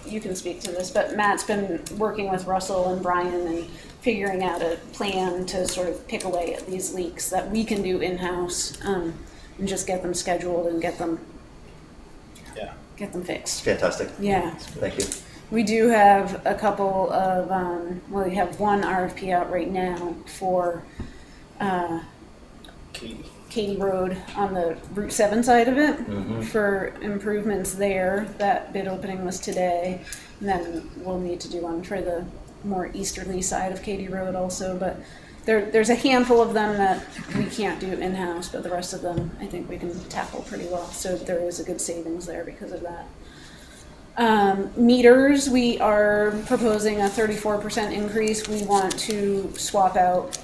you can speak to this, but Matt's been working with Russell and Brian and figuring out a plan to sort of pick away at these leaks that we can do in-house, and just get them scheduled and get them fixed. Fantastic. Yeah. Thank you. We do have a couple of, we have one RFP out right now for Katy Road on the Route 7 side of it for improvements there. That bid opening was today. And then we'll need to do one for the more easterly side of Katy Road also. But there's a handful of them that we can't do in-house, but the rest of them I think we can tackle pretty well. So there is a good savings there because of that. Meters, we are proposing a 34% increase. We want to swap out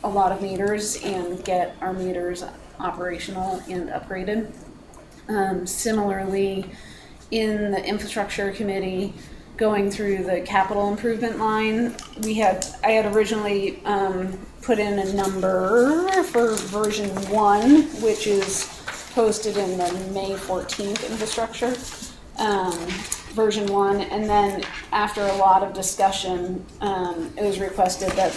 a lot of meters and get our meters operational and upgraded. Similarly, in the infrastructure committee, going through the capital improvement line, I had originally put in a number for version 1, which is posted in the May 14th infrastructure. Version 1, and then after a lot of discussion, it was requested that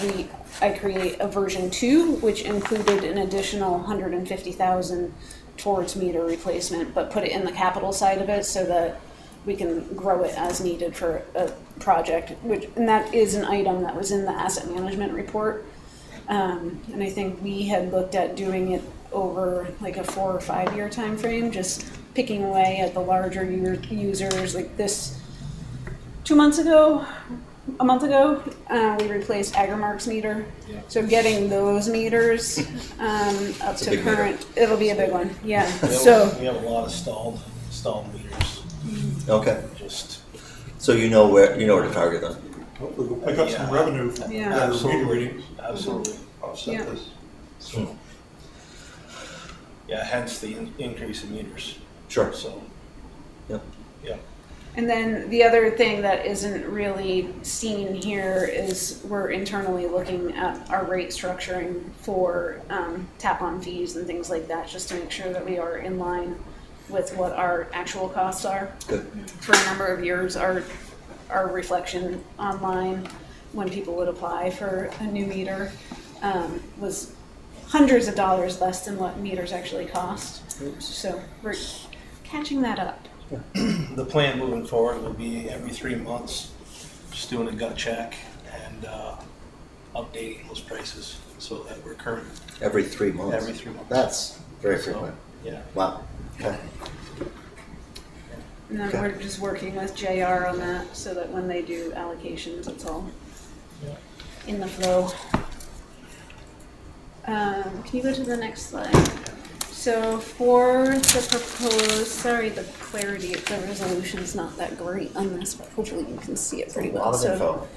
I create a version 2, which included an additional $150,000 towards meter replacement, but put it in the capital side of it so that we can grow it as needed for a project, and that is an item that was in the asset management report. And I think we had looked at doing it over like a 4 or 5 year time frame, just picking away at the larger users. Like this, 2 months ago, a month ago, we replaced Agrimark's meter. Yeah. So getting those meters up It's a to big meter. current, it'll be a big one. Yeah. We So have a lot of stalled meters, Okay, just. so you know where to target them. Hopefully we'll pick up some Yeah. revenue from Yeah. better meter Absolutely. readings. Absolutely. Offset Yeah. this. So, yeah, hence the increase in meters, Sure. so. Yep. Yeah. And then the other thing that isn't really seen here is we're internally looking at our rate structuring for tap-on fees and things like that, just to make sure that we are in line with what our actual costs are. Good. For a number of years, our reflection online, when people would apply for a new meter, was hundreds of dollars less than what meters actually cost. So we're catching that up. The plan moving forward will be every 3 months, just doing a gut check and updating those prices so that we're current. Every 3 months. Every 3 months. That's very So, frequent. yeah. Wow. Okay. And then Okay. we're just working with JR on that so that when they do allocations, it's all in the flow. Can you go to the next slide? So for the proposed, sorry, the clarity of the resolution's not that great on this, but hopefully you can see it pretty A well. lot of So info.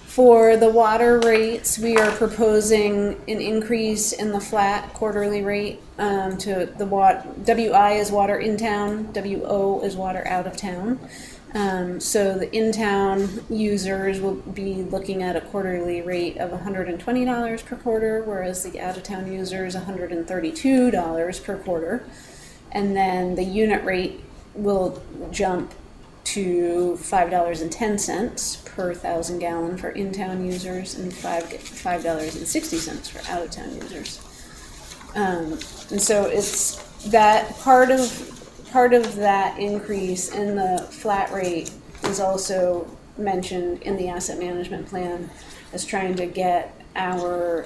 for the water rates, we are proposing an increase in the flat quarterly rate to the WI is water in town, WO is water out of town. So the in-town users will be looking at a quarterly rate of $120 per quarter, whereas the out-of-town users $132 per quarter. And then the unit rate will jump to $5.10 per 1,000 gallon for in-town users and $5.60 for out-of-town users. And so it's that part of that increase in the flat rate is also mentioned in the asset management plan as trying to get our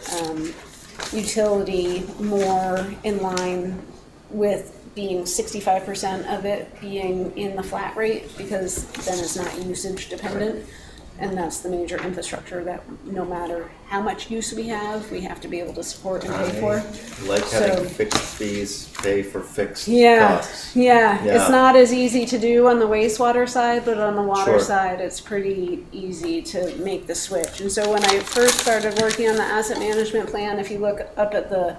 utility more in line with being 65% of it being in the flat rate, because then it's not usage dependent. And that's the major infrastructure that no matter how much use we have to be able to support and pay for. I like having So- fixed fees pay for fixed Yeah, costs. yeah. Yeah. It's not as easy to do on the wastewater side, but on the water Sure. side, it's pretty easy to make the switch. And so when I first started working on the asset management plan, if you look up at the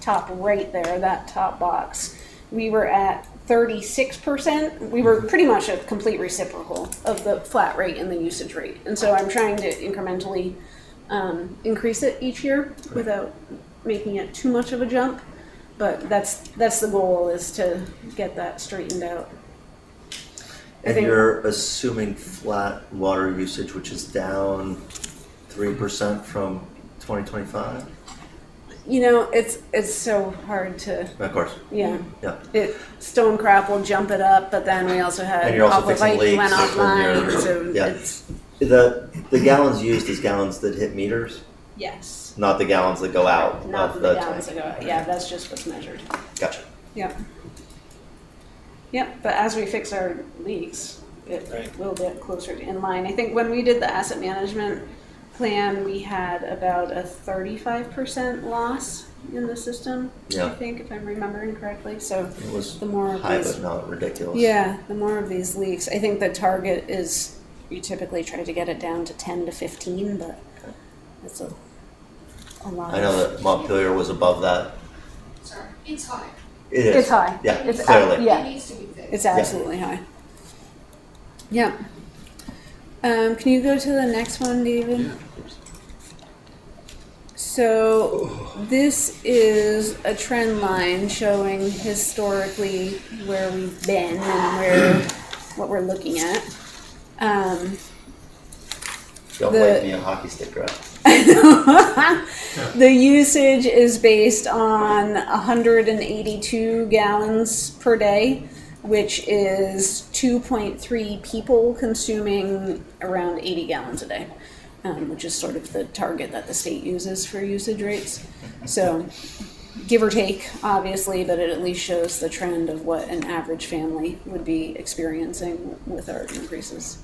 top right there, that top box, we were at 36%. We were pretty much a complete reciprocal of the flat rate and the usage rate. And so I'm trying to incrementally increase it each year without making it too much of a jump. But that's the goal, is to get that straightened out. I And think- you're assuming flat water usage, which is down 3% from 2025? You know, it's so hard to, Of course. yeah. Yeah. Stone crop will jump it up, but then we also had And you're also Aqua fixing Viking went leaks when offline, you're- so yeah. it's, The gallons used is gallons that hit meters, yes. not the gallons that go out Not of the the gallons tank. ago, yeah, that's just what's measured. Gotcha. Yep. Yep, but as we fix our leaks, it Right. will get closer to in line. I think when we did the asset management plan, we had about a 35% loss in the system, I Yeah. think, if I'm remembering correctly. So It was the more of high, these, but not ridiculous. yeah, the more of these leaks, I think the target is, you typically try to get it down to 10 to 15, but it's a lot. I know that Montpelier was above that. Sorry, it's high. It is. It's high. Yeah, It's clearly. Yeah. It needs to be fixed. It's absolutely high. Yeah. Can you go to the next one, David? So this is a trend line showing historically where we've been and what we're looking at. Don't The- wave me a hockey stick, right? The usage is based on 182 gallons per day, which is 2.3 people consuming around 80 gallons a day, which is sort of the target that the state uses for usage rates. So give or take, obviously, but it at least shows the trend of what an average family would be experiencing with our increases.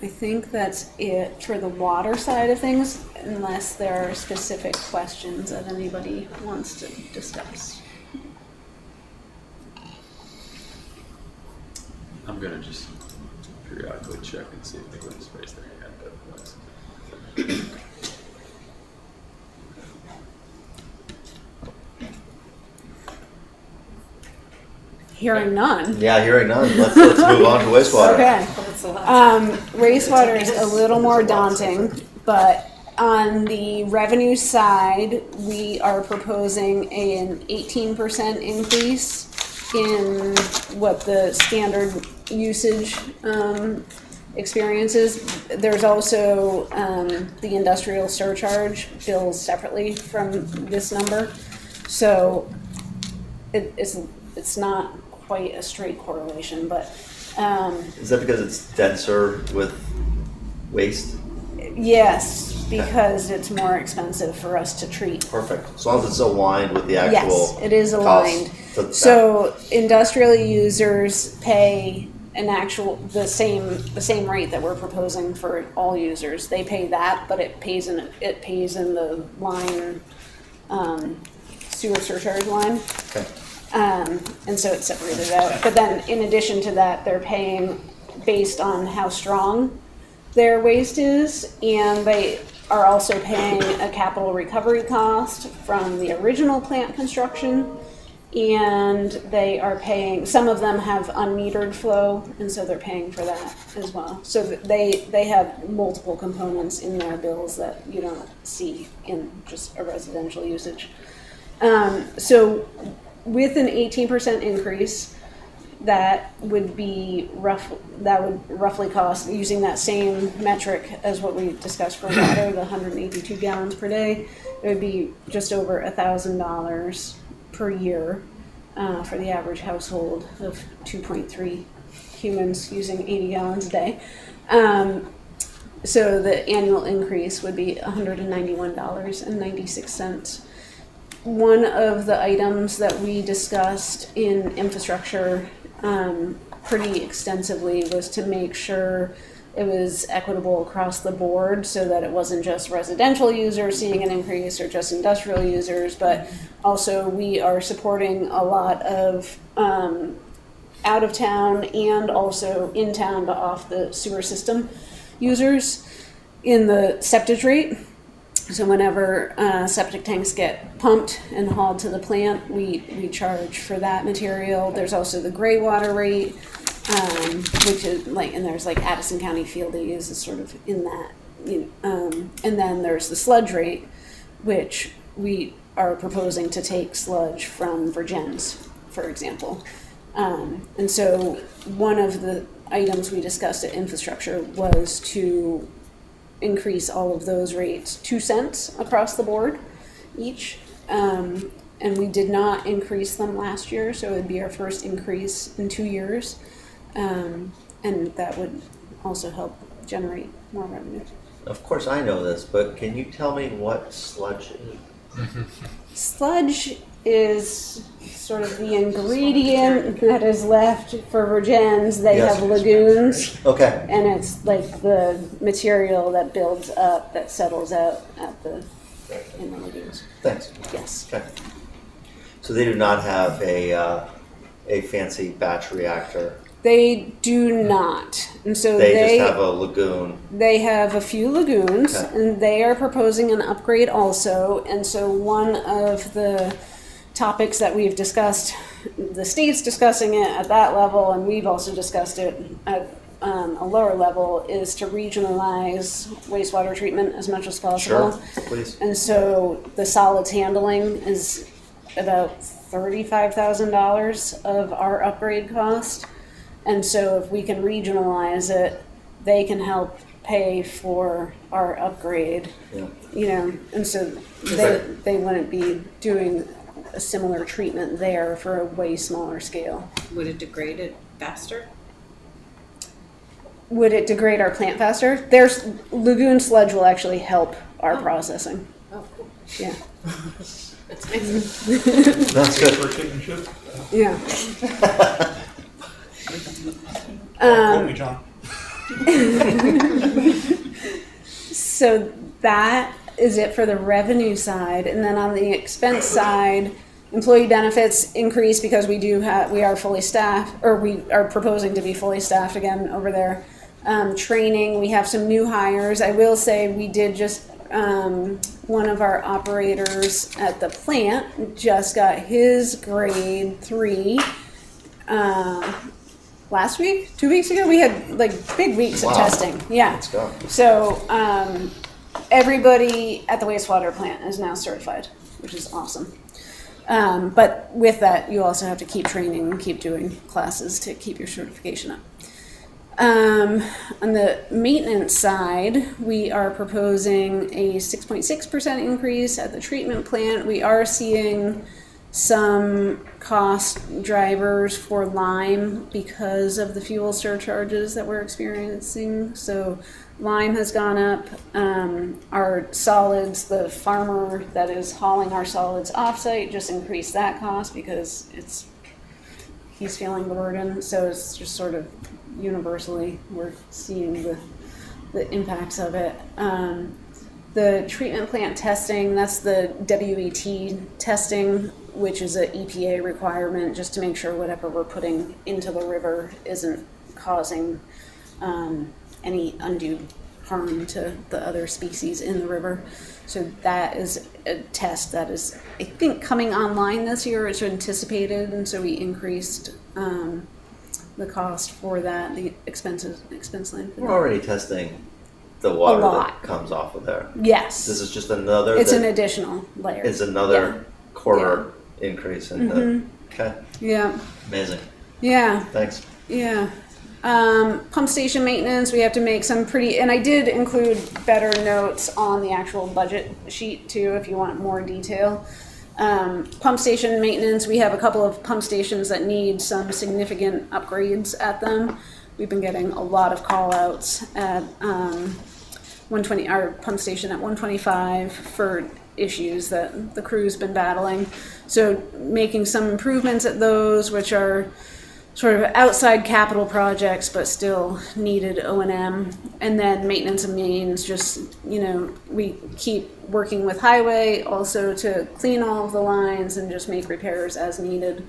I think that's it for the water side of things, unless there are specific questions that anybody wants to discuss. I'm gonna just periodically check and see if anybody's raised their hand. Hearing none. Yeah, hearing none. Let's move on to wastewater. Okay. Wastewater is a little more daunting, but on the revenue side, we are proposing an 18% increase in what the standard usage experiences. There's also the industrial surcharge bills separately from this number, so it's not quite a straight correlation, but Is that because it's denser with waste? yes, because it's more expensive for us to treat. Perfect. As long as it's aligned with the actual Yes, it is cost aligned. to that. So industrial users pay the same rate that we're proposing for all users. They pay that, but it pays in the line sewer surcharge line. Okay. And so it's separated out. But then in addition to that, they're paying based on how strong their waste is, and they are also paying a capital recovery cost from the original plant construction, and they are paying, some of them have unmetered flow, and so they're paying for that as well. So they have multiple components in their bills that you don't see in just a residential usage. So with an 18% increase, that would roughly cost, using that same metric as what we discussed for water, the 182 gallons per day, it would be just over $1,000 per year for the average household of 2.3 humans using 80 gallons a day. So the annual increase would be $191.96. One of the items that we discussed in infrastructure pretty extensively was to make sure it was equitable across the board, so that it wasn't just residential users seeing an increase or just industrial users, but also we are supporting a lot of out of town and also in town but off the sewer system users in the septic rate. So whenever septic tanks get pumped and hauled to the plant, we charge for that material. There's also the gray water rate, which is and there's Addison County Field A's is sort of in that. And then there's the sludge rate, which we are proposing to take sludge from Virgins, for example. And so one of the items we discussed at infrastructure was to increase all of those rates 2 cents across the board each. And we did not increase them last year, so it would be our first increase in 2 years. And that would also help generate more revenue. Of course I know this, but can you tell me what sludge is? Sludge is sort of the ingredient that is left for Virgins. They Yes. have lagoons. Okay. And it's like the material that builds up, that settles out in the lagoons. Thanks. Yes. Okay. So they do not have a fancy batch reactor. They do not. And so They just have a lagoon. They have a few lagoons, Okay. and they are proposing an upgrade also. And so one of the topics that we've discussed, the state's discussing it at that level, and we've also discussed it at a lower level, is to regionalize wastewater treatment as much as possible. Sure, please. And so the solids handling is about $35,000 of our upgrade cost. And so if we can regionalize it, they can help pay for our upgrade. Yeah. And so they wouldn't be doing a similar treatment there for a way smaller scale. Would it degrade it faster? Would it degrade our plant faster? There's lagoon sludge will actually help our processing. Yeah. That's good. For a chicken shit. Yeah. Quote me, John. So that is it for the revenue side, and then on the expense side, employee benefits increase because we are fully staffed, or we are proposing to be fully staffed again over there. Training, we have some new hires. I will say we did just one of our operators at the plant just got his grade 3 last week, 2 weeks ago. We had like big weeks of testing. Yeah. Let's go. So everybody at the wastewater plant is now certified, which is awesome. But with that, you also have to keep training and keep doing classes to keep your certification up. On the maintenance side, we are proposing a 6.6% increase at the treatment plant. We are seeing some cost drivers for lime because of the fuel surcharges that we're experiencing. So lime has gone up. Our solids, the farmer that is hauling our solids offsite just increased that cost because he's feeling the burden. So it's just sort of universally we're seeing the impacts of it. The treatment plant testing, that's the WET testing, which is an EPA requirement just to make sure whatever we're putting into the river isn't causing any undue harm to the other species in the river. So that is a test that is, I think, coming online this year. It's anticipated, and so we increased the cost for that, the expense line. We're already testing the water that comes off of there. Yes. This is just another. It's an additional layer. It's another quarter increase in the. Okay. Yeah. Amazing. Yeah. Thanks. Yeah. Pump station maintenance, we have to make some and I did include better notes on the actual budget sheet too, if you want more detail. Pump station maintenance, we have a couple of pump stations that need some significant upgrades at them. We've been getting a lot of call outs at 120, our pump station at 125 for issues that the crew's been battling. So making some improvements at those, which are sort of outside capital projects, but still needed O&M. And then maintenance of mains, just, we keep working with highway also to clean all of the lines and just make repairs as needed.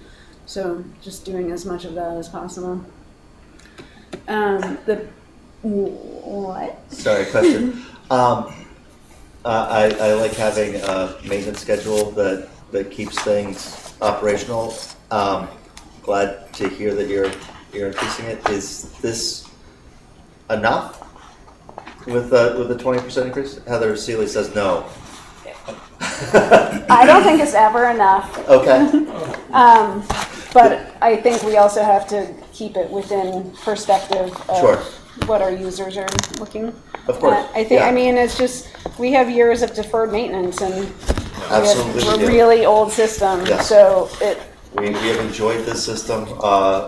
So just doing as much of that as possible. What? Sorry, question. I like having a maintenance schedule that keeps things operational. Glad to hear that you're increasing it. Is this enough with the 20% increase? Heather Seeley says no. I don't think it's ever enough. Okay. But I think we also have to keep it within perspective of what our users are looking Of course. at. I think. Yeah. I mean, it's just we have years of deferred maintenance, and Absolutely, we're really old system. Yes. So we have enjoyed this system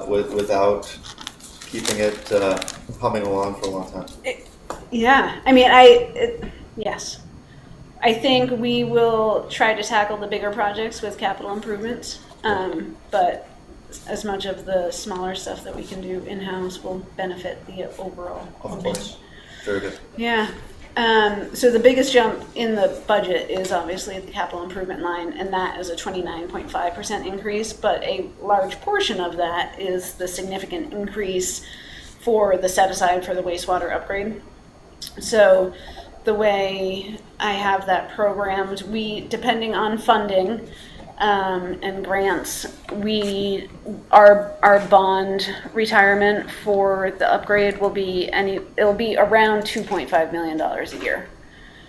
without keeping it humming along for a long time. Yeah, I mean, yes. I think we will try to tackle the bigger projects with capital improvements, but as much of the smaller stuff that we can do in-house will benefit the overall. Of course. Very good. Yeah. So the biggest jump in the budget is obviously the capital improvement line, and that is a 29.5% increase, but a large portion of that is the significant increase for the set aside for the wastewater upgrade. So the way I have that programmed, depending on funding and grants, our bond retirement for the upgrade will be it'll be around $2.5 million a year.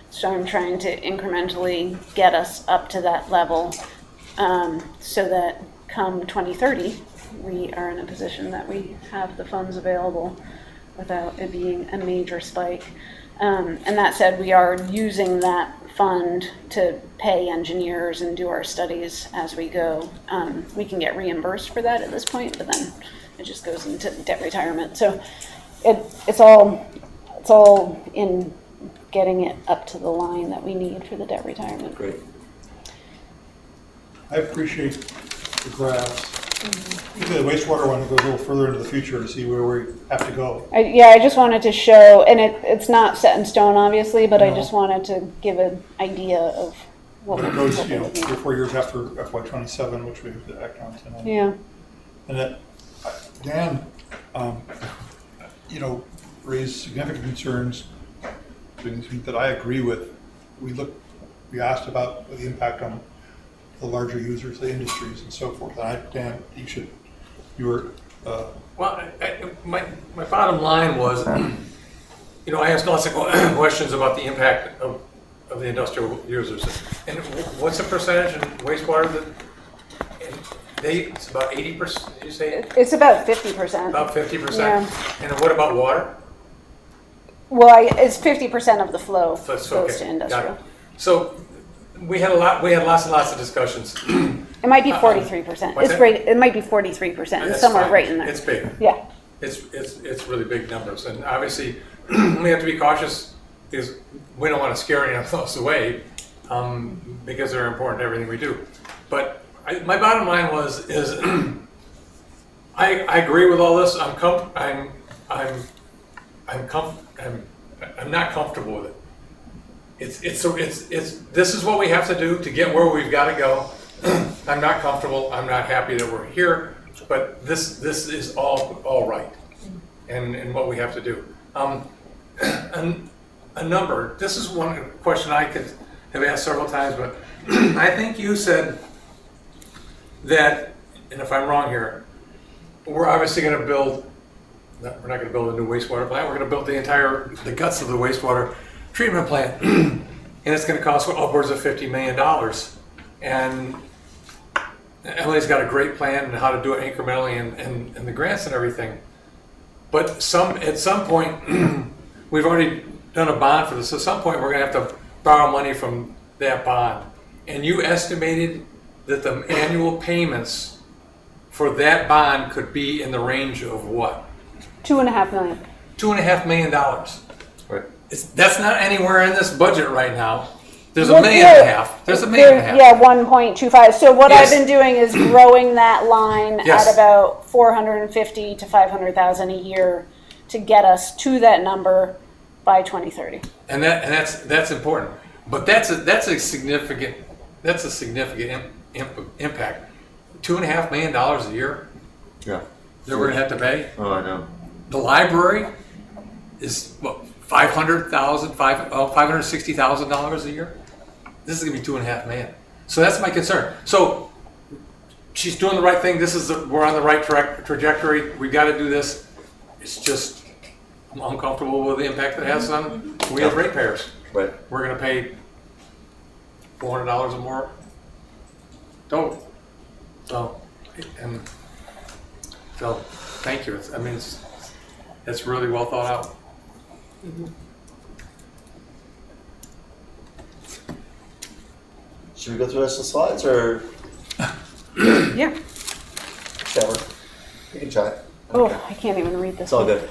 So I'm trying to incrementally get us up to that level, so that come 2030 we are in a position that we have the funds available without it being a major spike. And that said, we are using that fund to pay engineers and do our studies as we go. We can get reimbursed for that at this point, but then it just goes into debt retirement. So it's all in getting it up to the line that we need for the debt retirement. Great. I appreciate the graphs. Particularly the wastewater one that goes a little further into the future to see where we have to go. I just wanted to show, and it's not set in stone, obviously, but I No. just wanted to give an idea of what But it we goes, what we would need. 3 or 4 years after FY '27, which we have to act on tonight. Yeah. And that, Dan, raised significant concerns, things that I agree with. We asked about the impact on the larger users, the industries and so forth. And Dan, Well, my bottom line was, I asked lots of questions about the impact of the industrial users. And what's the percentage in wastewater that, it's about 80%, did you say? It's about 50%. About 50%? Yeah. And what about water? Well, it's 50% of the flow That's goes okay. to Got industrial. it. So we had lots and lots of discussions. It might be 43%. What's It's that? right. It might be 43%. That's Somewhere fine. right in there. It's big. Yeah. It's really big numbers, and obviously we have to be cautious because we don't want to scare any of those away because they're important to everything we do. But my bottom line is I agree with all this. I'm not comfortable with it. It's this is what we have to do to get where we've got to go. I'm not comfortable. I'm not happy that we're here, but this is all right, and what we have to do. A number. This is one question I could have asked several times, but I think you said that, and if I'm wrong here, we're obviously going to build. We're not going to build a new wastewater plant. We're going to build the guts of the wastewater treatment plant, and it's going to cost upwards of $50 million. And Emily's got a great plan on how to do it incrementally and the grants and everything. But at some point, we've already done a bond for this. At some point, we're going to have to borrow money from that bond. And you estimated that the annual payments for that bond could be in the range of what? $2.5 million. $2.5 million. Right. That's not anywhere in this budget right now. There's Well, $1.5 million. There's $1.5 million. Yeah, 1.25. So what Yes. I've been doing is growing that line Yes. at about 450 to 500,000 a year to get us to that number by 2030. And that's important. But that's a significant impact. $2.5 million a year Yeah. that we're gonna have to pay. Oh, I know. The library is what, $560,000 a year. This is gonna be $2.5 million. So that's my concern. So she's doing the right thing. We're on the right trajectory. We got to do this. It's just I'm uncomfortable with the impact it has on we as ratepayers. Right. We're gonna pay $400 or more. Don't. So thank you. It's really well thought out. Should we go through the rest of the slides or? Yeah. Whichever. You can try. Oh, I can't even read this. It's all one. good.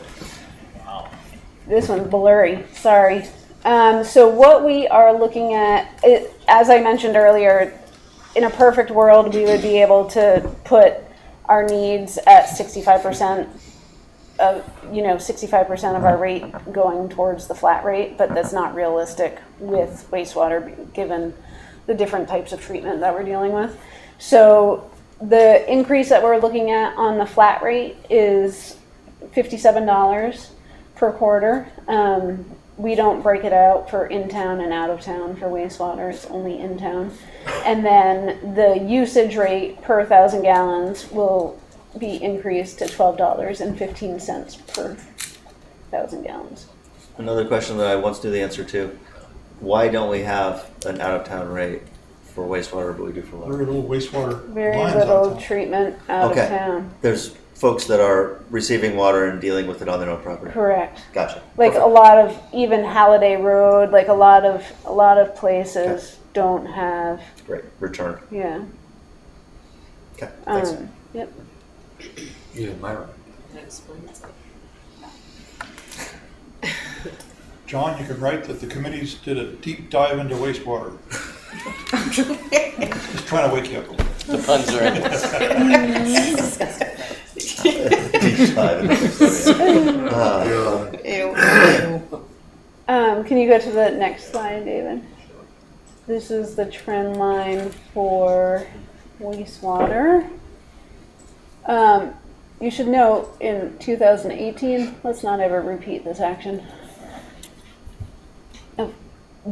This one's blurry. Sorry. So what we are looking at, as I mentioned earlier, in a perfect world, we would be able to put our needs at 65% of 65% of our rate going towards the flat rate, but that's not realistic with wastewater given the different types of treatment that we're dealing with. So the increase that we're looking at on the flat rate is $57 per quarter. We don't break it out for in-town and out-of-town for wastewater. It's only in-town. And then the usage rate per 1,000 gallons will be increased to $12.15 per 1,000 gallons. Another question that I once knew the answer to. Why don't we have an out-of-town rate for wastewater, but we do for water? Very little wastewater Very lines little out there. treatment out Okay. of town. There's folks that are receiving water and dealing with it on their own property. Correct. Gotcha. Like Perfect. a lot of even Halliday Road, like a lot of places don't have. Great. Return. Yeah. Okay. Thanks. Yep. Yeah, Myra. John, you can write that the committees did a deep dive into wastewater. Just trying to wake you up a little. The puns are deep dive into it. Can you go to the next slide, David? This is the trend line for wastewater. You should note in 2018, let's not ever repeat this action of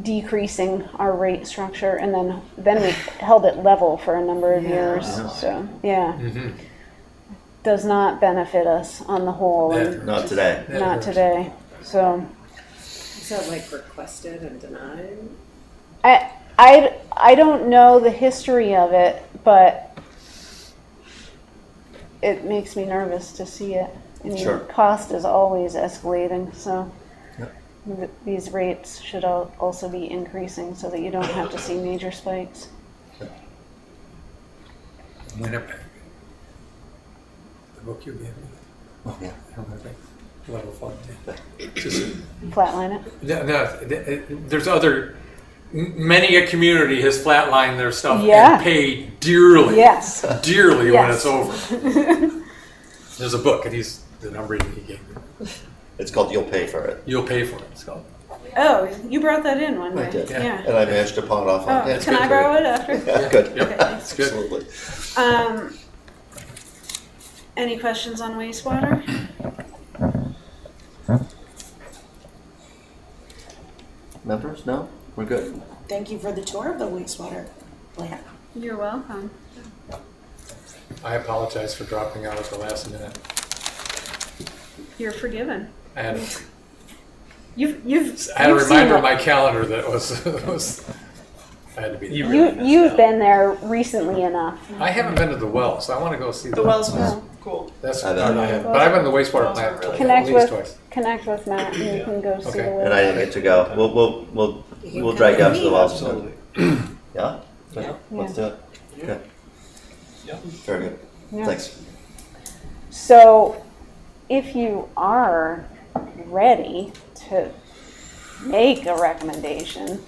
decreasing our rate structure, and then we held it level for a number of years. So yeah, does not benefit us on the whole. And Not today. not today. So Is that like requested and denied? I don't know the history of it, but it makes me nervous to see it. I mean, Sure. cost is always escalating, so Yep. these rates should also be increasing so that you don't have to see major spikes. Winnipeg. The book you gave me. Oh, yeah. Level fund. Just, Flatline it. no, there's many a community has flatlined their stuff Yeah. and paid dearly. Yes. Dearly when Yes. it's over. There's a book, and the number he gave me. It's called You'll Pay for It. You'll pay for it. It's called. Oh, you brought that in one I day. did. Yeah. And I managed to pawn it off on Oh, Dan. can I borrow it after? Yeah, good. Yep. Okay. It's good. Absolutely. Any questions on wastewater? Members? No? We're good. Thank you for the tour of the wastewater plant. You're welcome. I apologize for dropping out at the last minute. You're forgiven. I had You've a you've seen reminder it. on my calendar that was I had to be there. You've been there recently enough. I haven't been to the well, so I want to go see The wells was cool. That's I part know. I have. But I've been to the wastewater plant Connect at least with twice. connect with Matt and you can go see Okay. the And well. I didn't get to go. We'll drag you out to the wells. Absolutely. Yeah? Yeah. Let's do it. Okay. Yeah. Very good. Yeah. Thanks. So, if you are ready to make a recommendation,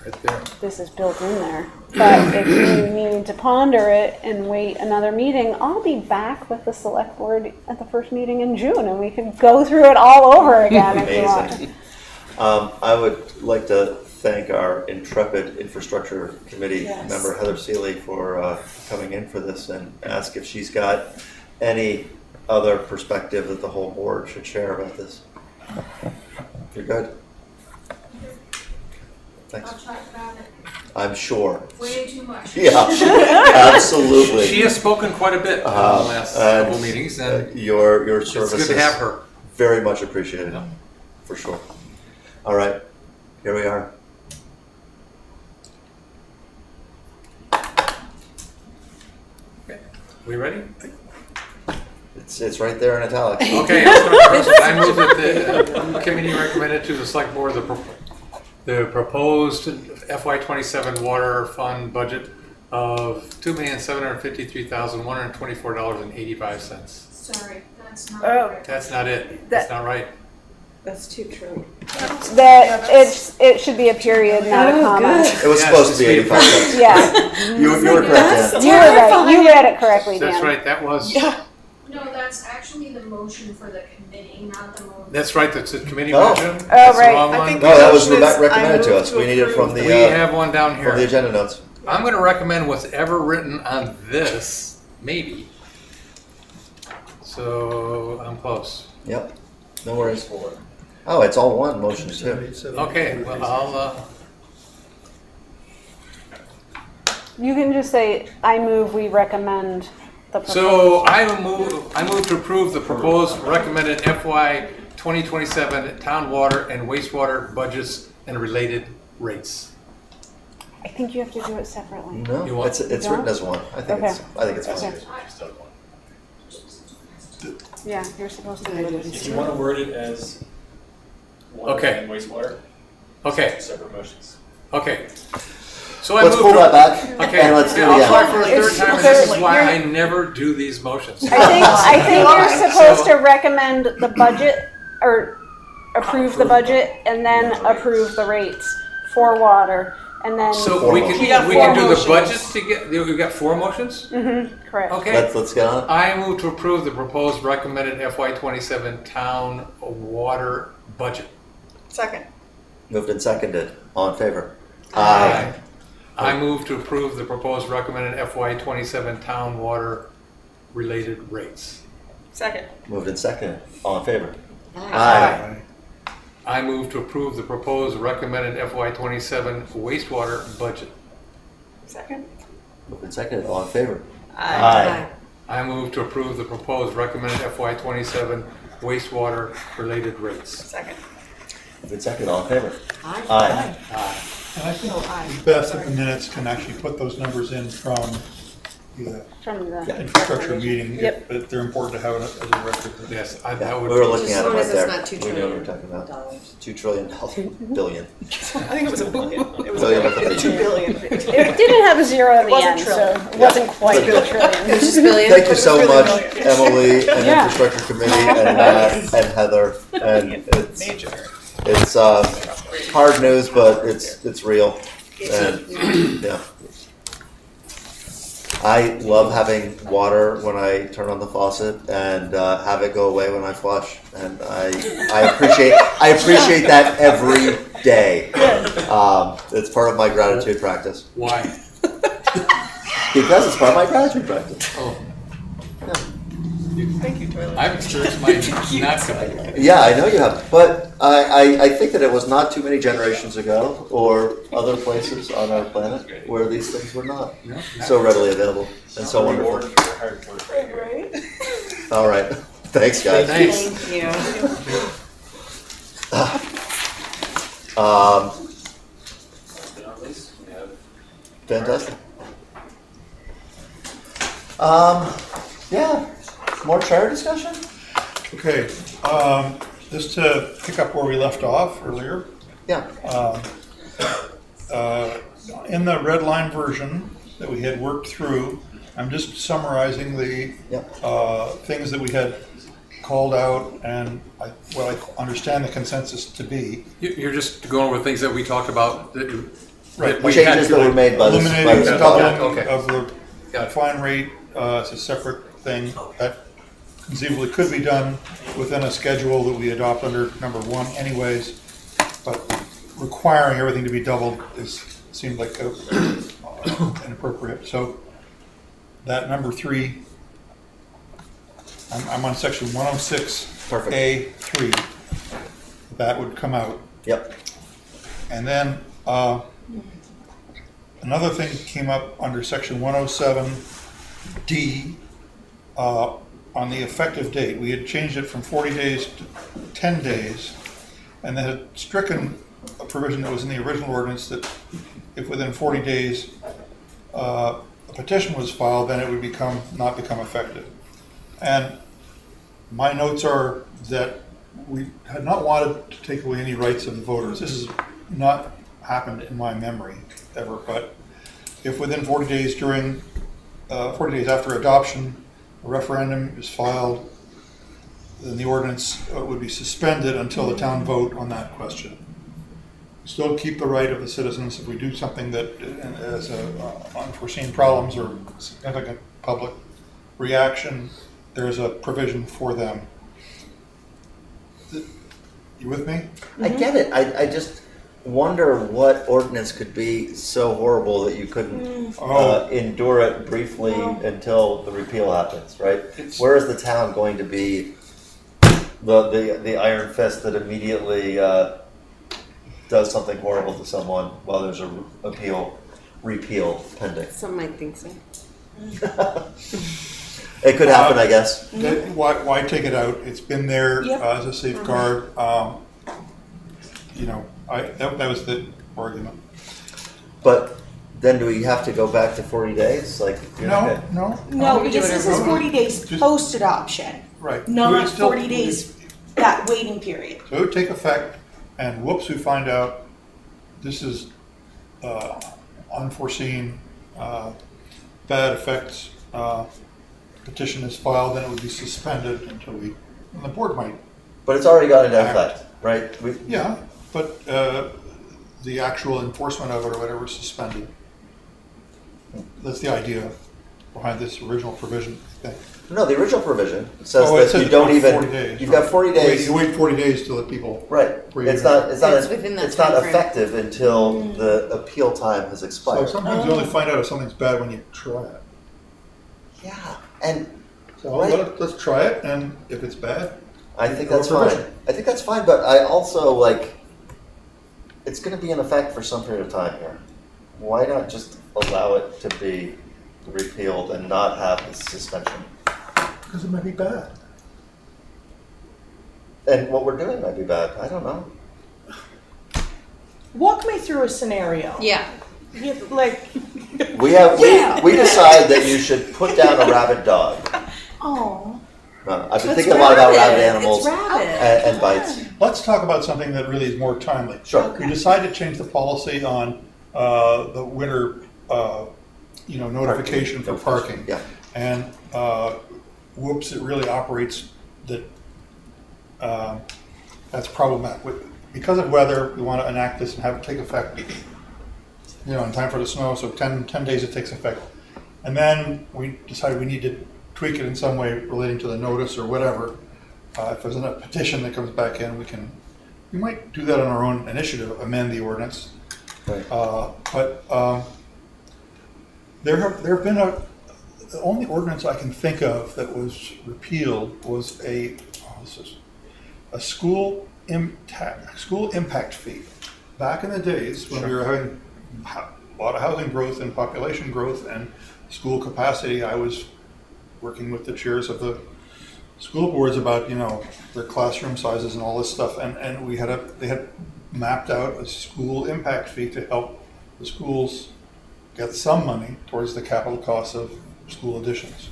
Right there. this is built in there. But if you need to ponder it and wait another meeting, I'll be back with the select board at the first meeting in June, and we can go through it all over again if you want. Amazing. I would like to thank our intrepid infrastructure committee Yes. member Heather Seeley for coming in for this, and ask if she's got any other perspective that the whole board should share about this. You're good. Thanks. I'll talk about it I'm sure. way too much. Yeah, absolutely. She has spoken quite a bit in the last couple and, meetings, and your it's services good to have her. very much appreciated, Yeah. for sure. All right, here we are. We ready? It's right there in italics. Okay, I'll start first. I move that the committee recommended to the select board the proposed FY27 water fund budget of $2,753,124.85. Sorry, that's not Oh. correct. That's not it. That's not right. That's too true. That it should be a period, not a comma. It was Yeah, supposed to be it's 85 cents. Yeah, You were correct, Dan. you were right. You read it correctly, Dan. That's right. That was. No, that's actually the motion for the committee, not the motion. That's right. That's a committee Oh. motion. Oh, That's the right. wrong I one. think No, that was motion is, recommended I to move us. to We need it from approve We the have one down from here. the agenda notes. I'm going to recommend whatever written on this, maybe. So I'm close. Yep. No worries. Oh, it's all one motion too. Okay. Well, I'll. You can just say, I move we recommend the proposed. So I move to approve the proposed recommended FY 2027 town water and wastewater budgets and related rates. I think you have to do it separately. No, You want- it's written as one. I think Okay. it's fine. Okay. Yeah, you're supposed to do it. If you want to word it as water Okay. and wastewater, Okay. separate motions. Okay. So I Let's move pull to- that back Okay, and let's do it I'll try again. for a third It's- time, and this is you're- why I never do these motions. I think you're supposed to recommend the budget, or approve the budget and then approve the rates for water, and then. So we can got we four can do motions. the budget to get. We've got 4 motions. Correct. Okay. Let's get on it. I move to approve the proposed recommended FY27 town water budget. Second. Moved and seconded. All in favor? Aye. I move to approve the proposed recommended FY27 town water related rates. Second. Moved and seconded. All in favor? Aye. I move to approve the proposed recommended FY27 wastewater budget. Second. Moved and seconded. All in favor? Aye. I move to approve the proposed recommended FY27 wastewater related rates. Second. Moved and seconded. All in favor? Aye. Aye. And I think Beth at the minutes can actually put those numbers in from the From the. infrastructure meeting. Yep. But they're important to have it as a record. Yes, Yeah, that we would were be. looking Just at it as long right as there. it's not $2 We knew what we were trillion. talking about. $2 trillion. Billion. I think it was a billion. It was Billion. a 2 billion. It didn't have a zero at It the wasn't end, trillion. so it wasn't quite a Billion. trillion. It's just billion. Thank you so really much, brilliant. Emily, and Yeah. Infrastructure Committee, and Matt, and Heather. And Major. it's hard news, but it's real. And yeah, I love having water when I turn on the faucet and have it go away when I flush, and I appreciate that every day. It's part of my gratitude practice. Why? Because it's part of my gratitude practice. Oh, Thank you, toilet. I've experienced mine not coming. Yeah, I know you have, but I think that it was not too many generations ago, or other places on our planet, where these things were not No, so readily available and so wonderful. Right? All right, thanks, guys. Thanks. Thank you. Fantastic. Yeah, more charter discussion? Okay, just to pick up where we left off earlier. Yeah. In the red line version that we had worked through, I'm just summarizing the things that we had called out and what I understand the consensus to be. You're just going over things that we talked about that Right. we had Changes to- that were made by Eliminating the the doubling Okay. of the Got it. fine rate is a separate thing that conceivably could be done within a schedule that we adopt under number 1 anyways, but requiring everything to be doubled seemed like inappropriate. So that number 3, I'm on section 106A3. That would come out. Yep. And then another thing came up under section 107D on the effective date. We had changed it from 40 days to 10 days, and then had stricken a provision that was in the original ordinance that if within 40 days a petition was filed, then it would not become effective. And my notes are that we had not wanted to take away any rights of the voters. This has not happened in my memory ever, but if within 40 days 40 days after adoption, a referendum is filed, then the ordinance would be suspended until the town vote on that question. Still keep the right of the citizens if we do something that has unforeseen problems or significant public reaction, there's a provision for them. You with me? I get it. I just wonder what ordinance could be so horrible that you couldn't endure it briefly until the repeal happens, right? Where is the town going to be the iron fist that immediately does something horrible to someone while there's a repeal pending? Some might think so. It could happen, I guess. Why take it out? It's been there as a safeguard. That was the argument. But then do we have to go back to 40 days? Like, No. No, because this is 40 days post-adoption, Right. So not it's still- 40 days that waiting period. So it would take effect, and whoops, we find out this is unforeseen, bad effects. Petition is filed, then it would be suspended until and the board might. But it's already gone into effect. right? Yeah, but the actual enforcement of it or whatever is suspended. That's the idea behind this original provision, I think. No, the original provision says Oh, it that says you don't even, 40 days, you've right. got 40 days. You wait 40 days to let people. Right. Read It's it. not, It's within that it's not timeframe. effective until the appeal time has So expired. sometimes you only find out if something's bad when you try it. Yeah, and So right. let's try it, and if it's bad, I think Or that's fine. provision. I think that's fine, but I also like, it's gonna be in effect for some period of time here. Why not just allow it to be repealed and not have the suspension? because it might be bad. And what we're doing might be bad, I don't know. Walk me through a scenario. Yeah. Like, We have, Yeah. we decide that you should put down a rabid dog. oh, No, I've been It's thinking a lot about rabid rabbit. animals It's rabbit. and bites. Let's talk about something that really is more timely. Sure. We decided to change the policy on the winter, notification for parking. Yeah. And whoops, it really operates that, that's problematic. Because of weather, we want to enact this and have it take effect, in time for the snow, so 10 days it takes effect. And then we decided we need to tweak it in some way relating to the notice or whatever. If there's a petition that comes back in, we might do that on our own initiative, amend the ordinance. Right. But there have been the only ordinance I can think of that was repealed was a school impact fee. Back in the days when we were having a lot of housing growth and population growth and school capacity, I was working with the chairs of the school boards about their classroom sizes and all this stuff, and they had mapped out a school impact fee to help the schools get some money towards the capital costs of school additions.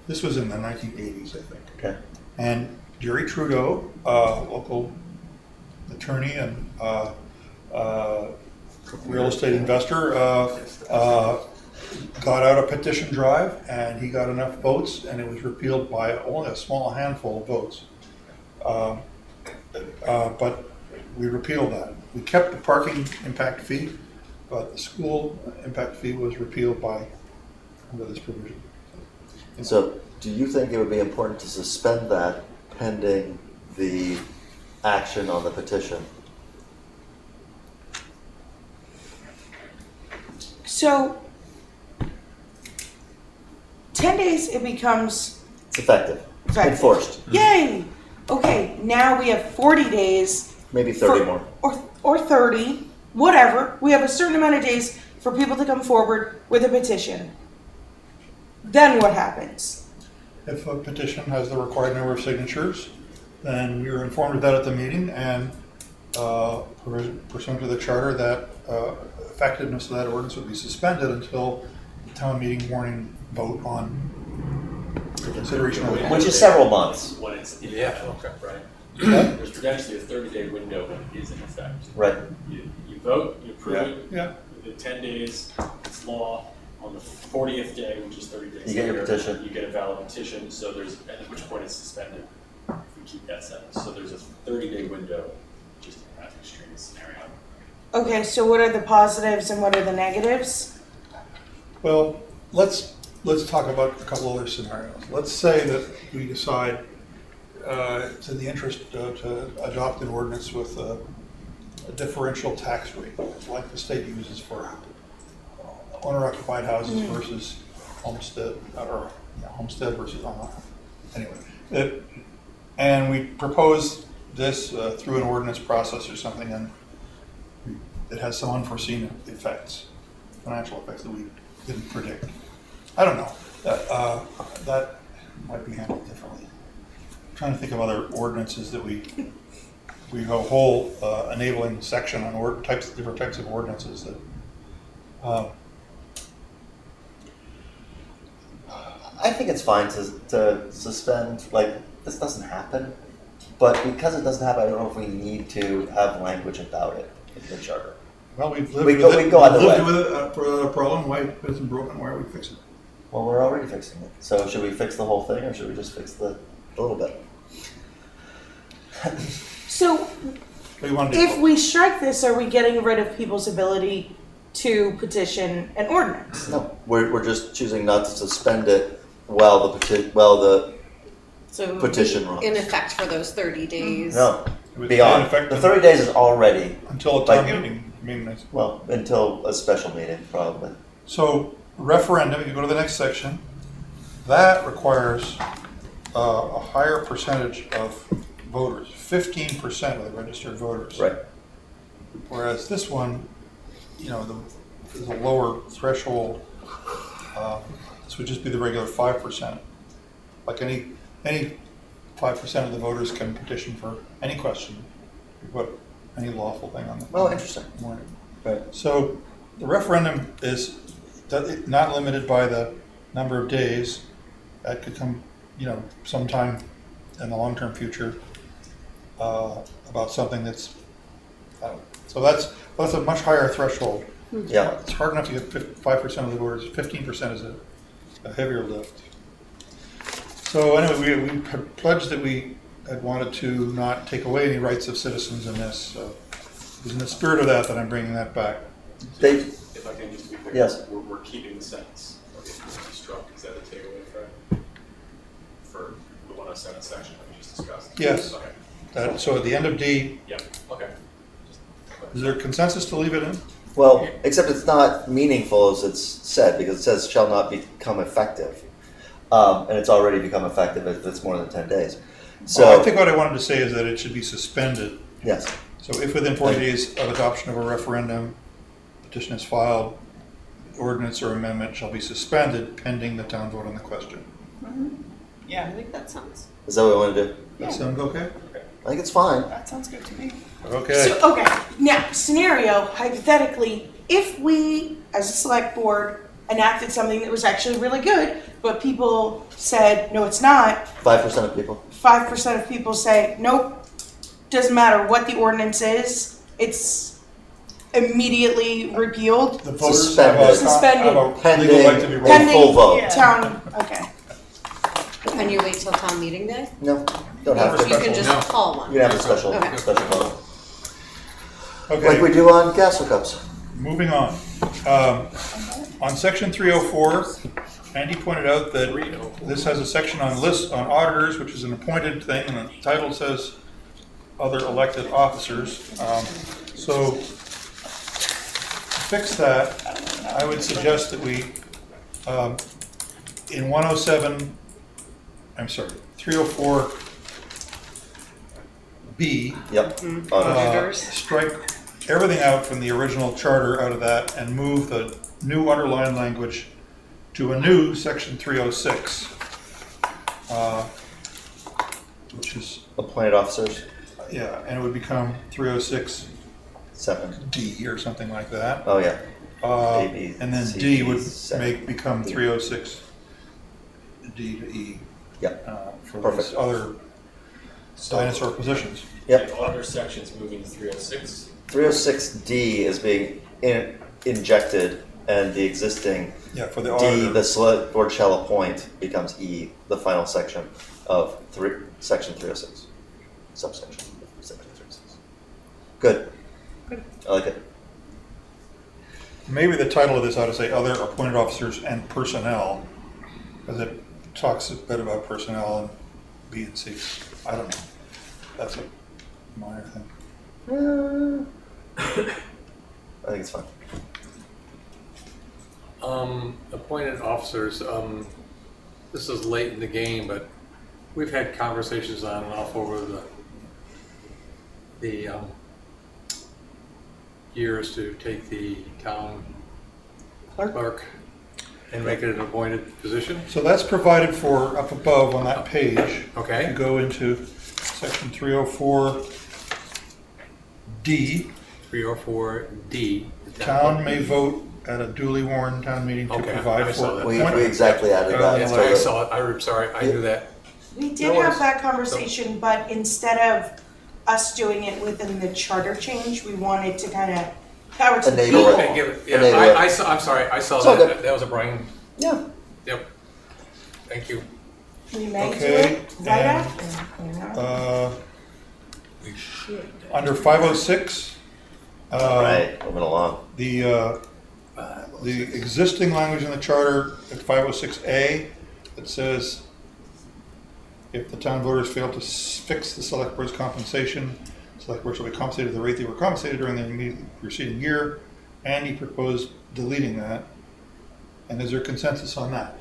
This was in the 1980s, I think. Okay. And Jerry Trudeau, local attorney and real estate investor, got out a petition drive, and he got enough votes, and it was repealed by only a small handful of votes. But we repealed that. We kept the parking impact fee, but the school impact fee was repealed under this provision. So do you think it would be important to suspend that pending the action on the petition? So, 10 days it becomes It's effective, effective. enforced, Yay! Okay, now we have 40 days. maybe 30 for- more. Or 30, whatever. We have a certain amount of days for people to come forward with a petition. Then what happens? If a petition has the required number of signatures, then we were informed of that at the meeting, and pursuant to the charter, that effectiveness of that ordinance would be suspended until the town meeting warning vote on the consideration of it. Which is several months. When it's in Yeah, effect, okay. right? Yeah. There's potentially a 30-day window when it is in effect. Right. You vote, you approve it, Yeah. within 10 days, it's law. On the 40th day, which is 30 days You get your later, petition. you get a valid petition, so at which point it's suspended if we keep that sentence. So there's a 30-day window, just in that extreme scenario. Okay, so what are the positives and what are the negatives? Well, let's talk about a couple other scenarios. Let's say that we decide it's in the interest to adopt an ordinance with a differential tax rate, like the state uses for owner-occupied houses versus homestead, or homestead versus anyway. And we propose this through an ordinance process or something, and it has some unforeseen effects, financial effects that we didn't predict. I don't know. That might be handled differently. I'm trying to think of other ordinances that we have a whole enabling section on different types of ordinances that. I think it's fine to suspend, like, this doesn't happen, but because it doesn't happen, I don't know if we need to have language about it in the charter. Well, we've We lived go- with it. we go either We've lived way. with it for a problem. Why it isn't broken? Why are we fixing it? Well, we're already fixing it, so should we fix the whole thing, or should we just fix the little bit? So What do you want to do? if we strike this, are we getting rid of people's ability to petition an ordinance? No, we're just choosing not to suspend it while the So petition runs. in effect for those 30 days. No, It was beyond. in effect The 30 days is already, until a like- town meeting. I mean, it's- well, until a special meeting, probably. so referendum, you go to the next section, that requires a higher percentage of voters, 15% of the registered voters. Right. Whereas this one, there's a lower threshold. This would just be the regular 5%. Like any 5% of the voters can petition for any question. You put any lawful thing on the Oh, interesting. warning. Right. So the referendum is not limited by the number of days. That could come, sometime in the long-term future about something that's. So that's a much higher threshold. Yeah. It's hard enough to get 5% of the voters. 15% is a heavier lift. So anyway, we pledged that we had wanted to not take away any rights of citizens in this. So it was in the spirit of that I'm bringing that back. If I can just be clear. Yes. We're keeping the sentence. Okay, struck, is that a takeaway for the 107 section that we just discussed? Yes. Okay. So at the end of D, Yeah, okay. is there consensus to leave it in? Well, except it's not meaningful as it's said, because it says shall not become effective. And it's already become effective if it's more than 10 days. So, Well, I think what I wanted to say is that it should be suspended. yes. So if within 40 days of adoption of a referendum, petition is filed, ordinance or amendment shall be suspended pending the town vote on the question. Yeah, I think that sounds, Is that what we want to do? That sound okay? I think it's fine. that sounds good to me. Okay. So, okay, now, scenario, hypothetically, if we, as a select board, enacted something that was actually really good, but people said, no, it's not, 5% of people. 5% of people say, nope, doesn't matter what the ordinance is, it's immediately repealed, The voters Suspended. Suspended. have a legal right to be wrong. Pending. Full vote. Yeah. town, okay. And you wait till town meeting day? No, don't have You to. can just No. call one. You can have a special Okay. vote. Okay. Like we do on gas hookups. Moving on. On section 304, Andy pointed out that this has a section on auditors, which is an appointed thing, and the title says other elected officers. So to fix that, I would suggest that we, in 304B, Yep. strike everything out from the original charter out of that and move the new underlined language to a new section 306, which is, Appointed officers, and it would become 306D 7. or something like that. Oh, yeah. A, B, And then C, D would 7. become 306D to E. Yep. For Perfect. these other dinosaur positions. Yep. The other sections moving to 306. 306D is being injected, and the existing Yeah, for the D, auditor. the select board shall appoint, becomes E, the final section of section 306. Subsection of section 306. Good. I like it. Maybe the title of this ought to say other appointed officers and personnel, because it talks a bit about personnel and B and C. I don't know. That's a minor thing. I think it's fine. Appointed officers, this is late in the game, but we've had conversations on and off over the years to take the town clerk and make it an appointed position. So that's provided for up above on that page. If you Okay, go into section 304D, 304D. the town may vote at a duly warned town meeting to Okay, I provide saw for that. We appointment. exactly added that. Yes, so I that- saw it, I'm sorry, I knew that. We No did worries. have that conversation, but instead of us doing it within the charter change, we wanted to kind of power to the Enable people. it. Okay, give it, Enable yeah, it. I saw, I'm sorry, I saw It's all that, good. that was a Brian, Yeah. yep, thank you. We may do Okay, it right and, after, you know? We should. Under 506, Right, moving along. the existing language in the charter at 506A, it says, if the town voters fail to fix the select board's compensation, select board shall be compensated at the rate they were compensated during the immediately preceding year. And he proposed deleting that. And is there consensus on that?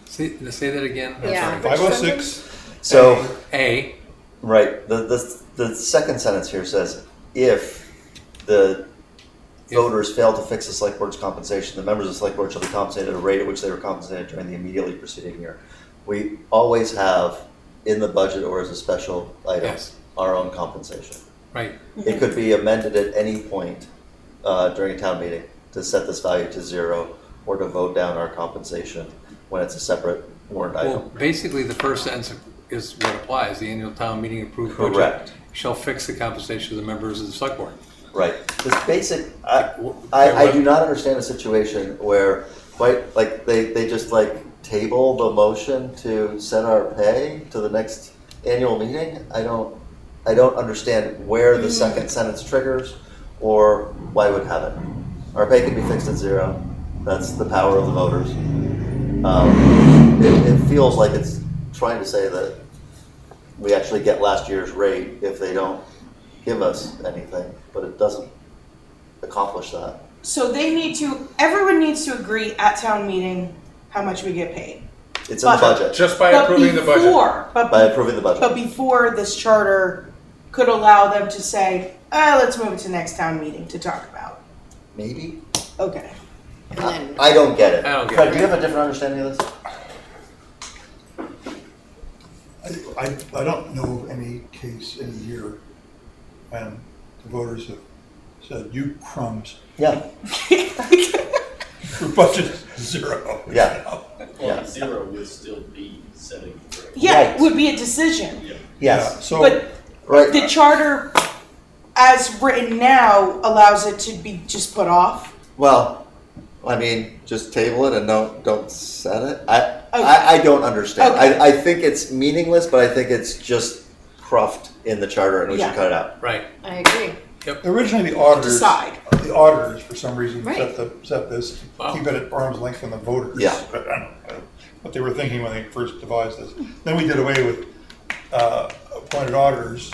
Say that again. I'm Yeah. sorry. 506. So, A, right, the second sentence here says, if the voters fail to fix the select board's compensation, the members of the select board shall be compensated at a rate at which they were compensated during the immediately preceding year. We always have in the budget or as a special item, Yes. our own compensation. right. It could be amended at any point during a town meeting to set this value to 0 or to vote down our compensation when it's a separate warrant Well, item. basically, the first sentence is what applies. The annual town meeting approved budget Correct. shall fix the compensation of the members of the select board. Right. This basic, I do not understand a situation where, quite, like, they just, like, table the motion to set our pay to the next annual meeting. I don't understand where the second sentence triggers or why we would have it. Our pay can be fixed at 0. That's the power of the voters. It feels like it's trying to say that we actually get last year's rate if they don't give us anything, but it doesn't accomplish that. So everyone needs to agree at town meeting how much we get paid. It's in the budget, Just by approving the budget. by approving the budget. But before this charter could allow them to say, let's move it to next town meeting to talk about. Maybe? Okay. And then I don't get it. I don't get Fred, it. do you have a different understanding of this? I don't know of any case in a year when the voters have said, you crumbs, Yeah, your budget is 0. yeah, yeah. 0 would still be setting the rate. Yeah, Right. it would be a decision. Yes, So, But right. the charter, as written now, allows it to be just put off. Well, I mean, just table it and don't set it. I don't understand. Okay. I think it's meaningless, but I think it's just cruft in the charter and we Yeah. should cut it out. Right. I agree. originally the auditors, Decide. for some reason, Right. set this, to Wow. keep it at arm's length from the voters. Yeah. I don't know what they were thinking when they first devised this. Then we did away with appointed auditors,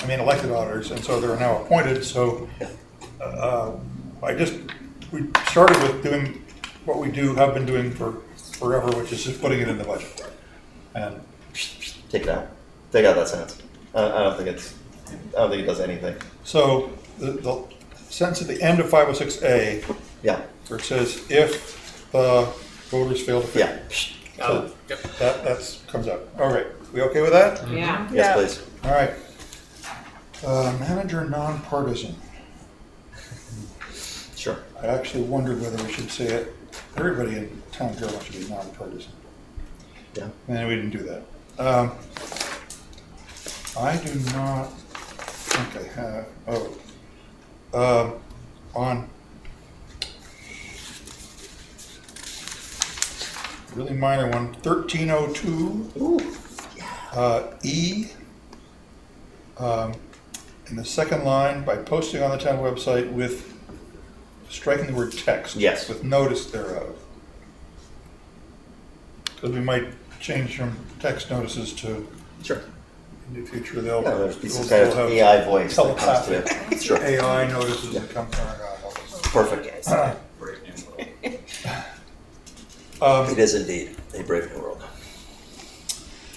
elected auditors, and so they're now appointed, so we started with doing what we have been doing for forever, which is just putting it in the budget. And Take it out. Take out that sentence. I don't think it does anything. so the sentence at the end of 506A, Yeah, where it says, if the voters fail to yeah. So that comes out. All right, we okay with that? Yeah. Yes, please. All right. Manager nonpartisan. Sure. I actually wondered whether we should say it. Everybody in town government should be nonpartisan. Yeah. And we didn't do that. I do not think I have. On really minor one, 1302. E. In the second line, by posting on the town website with striking the word text. Yes. With notice thereof. Because we might change from text notices to, Sure. in the future, they'll. Yeah, there's be some we'll kind of have AI voice that comes to telepathic it. Sure. AI notices that come from our Perfect. It is indeed a brave new world.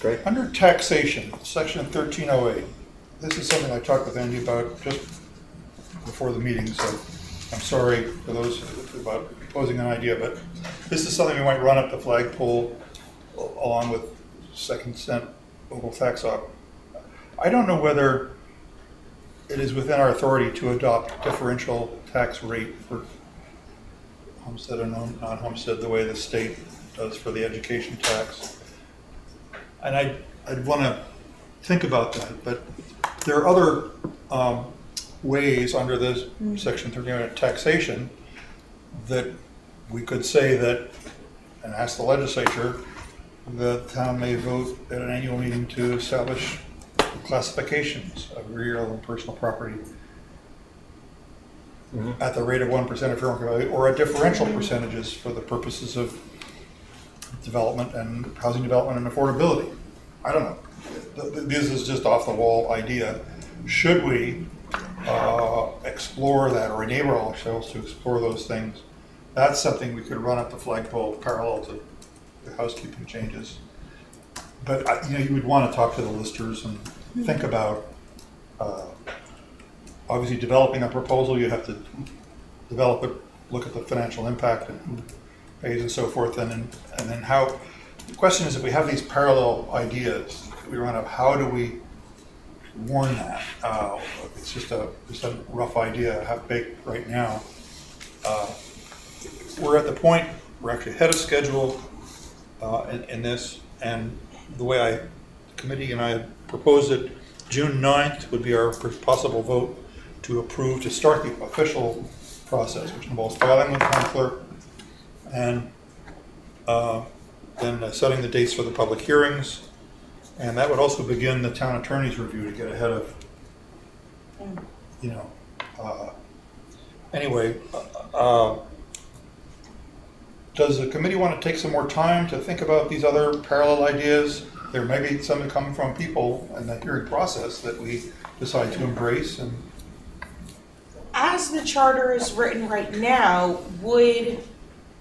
Great. Under taxation, section 1308, this is something I talked with Andy about just before the meeting, so I'm sorry for those about proposing an idea, but this is something we might run up the flagpole along with second cent local tax op. I don't know whether it is within our authority to adopt differential tax rate for homestead and non-homestead the way the state does for the education tax. And I'd want to think about that, but there are other ways under this section 13 taxation that we could say that, and ask the legislature the town may vote at an annual meeting to establish classifications of real and personal property at the rate of 1% of fair market value, or at differential percentages for the purposes of development and housing development and affordability. I don't know. This is just off the wall idea. Should we explore that or enable ourselves to explore those things? That's something we could run up the flagpole parallel to the housekeeping changes. But you would want to talk to the listers and think about obviously developing a proposal. You have to develop it, look at the financial impact and who pays and so forth, and then how. The question is, if we have these parallel ideas, we run up, how do we warn that? It's just a rough idea, half baked right now. We're at the point, we're actually ahead of schedule in this, and the way the committee and I had proposed it, June 9th would be our possible vote to approve, to start the official process, which involves filing with the town clerk and then setting the dates for the public hearings. And that would also begin the town attorney's review to get ahead of, anyway, does the committee want to take some more time to think about these other parallel ideas? There may be some that come from people in the hearing process that we decide to embrace. And as the charter is written right now, would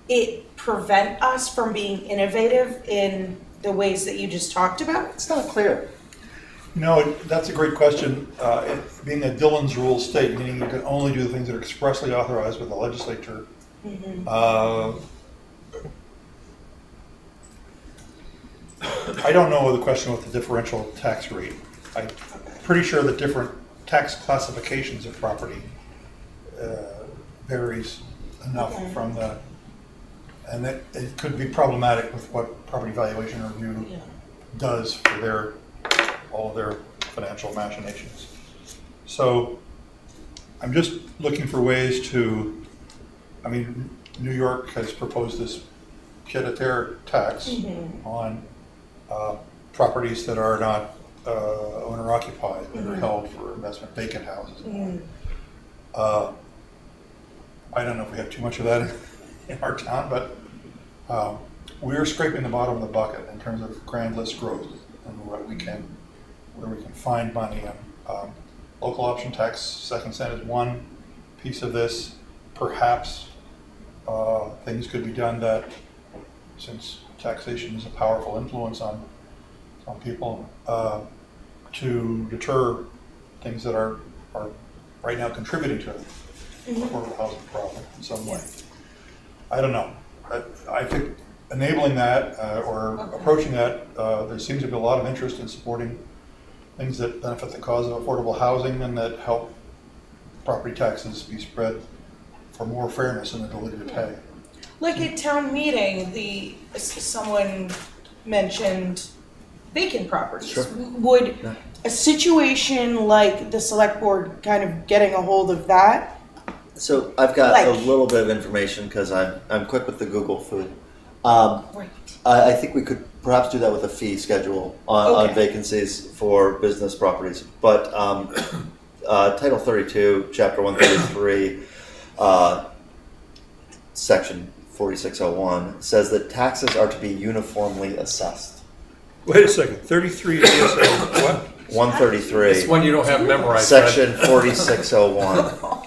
it prevent us from being innovative in the ways that you just talked about? It's not clear. No, that's a great question. Being a Dillon's rule state, meaning you can only do the things that are expressly authorized with the legislature. I don't know the question with the differential tax rate. I'm pretty sure that different tax classifications of property varies enough from the, and that it could be problematic with what property valuation review does for all of their financial machinations. So I'm just looking for ways to, New York has proposed this pied-à-terre tax on properties that are not owner-occupied, that are held for investment, vacant houses. I don't know if we have too much of that in our town, but we're scraping the bottom of the bucket in terms of grand list growth and where we can find money. And local option tax, second cent, is one piece of this. Perhaps things could be done that, since taxation is a powerful influence on people, to deter things that are right now contributing to affordable housing problem in some way. I don't know. I think enabling that or approaching that, there seems to be a lot of interest in supporting things that benefit the cause of affordable housing and that help property taxes be spread for more fairness in the ability to pay. Like at town meeting, someone mentioned vacant properties. Sure. Would a situation like the select board kind of getting a hold of that? So I've got a little bit of information because I'm quick with the Google food. Right. I think we could perhaps do that with a fee schedule on vacancies for business properties. But Title 32, Chapter 133, Section 4601 says that taxes are to be uniformly assessed. Wait a second, 33 ASA, what? 133. It's one you don't have memorized. Section 4601.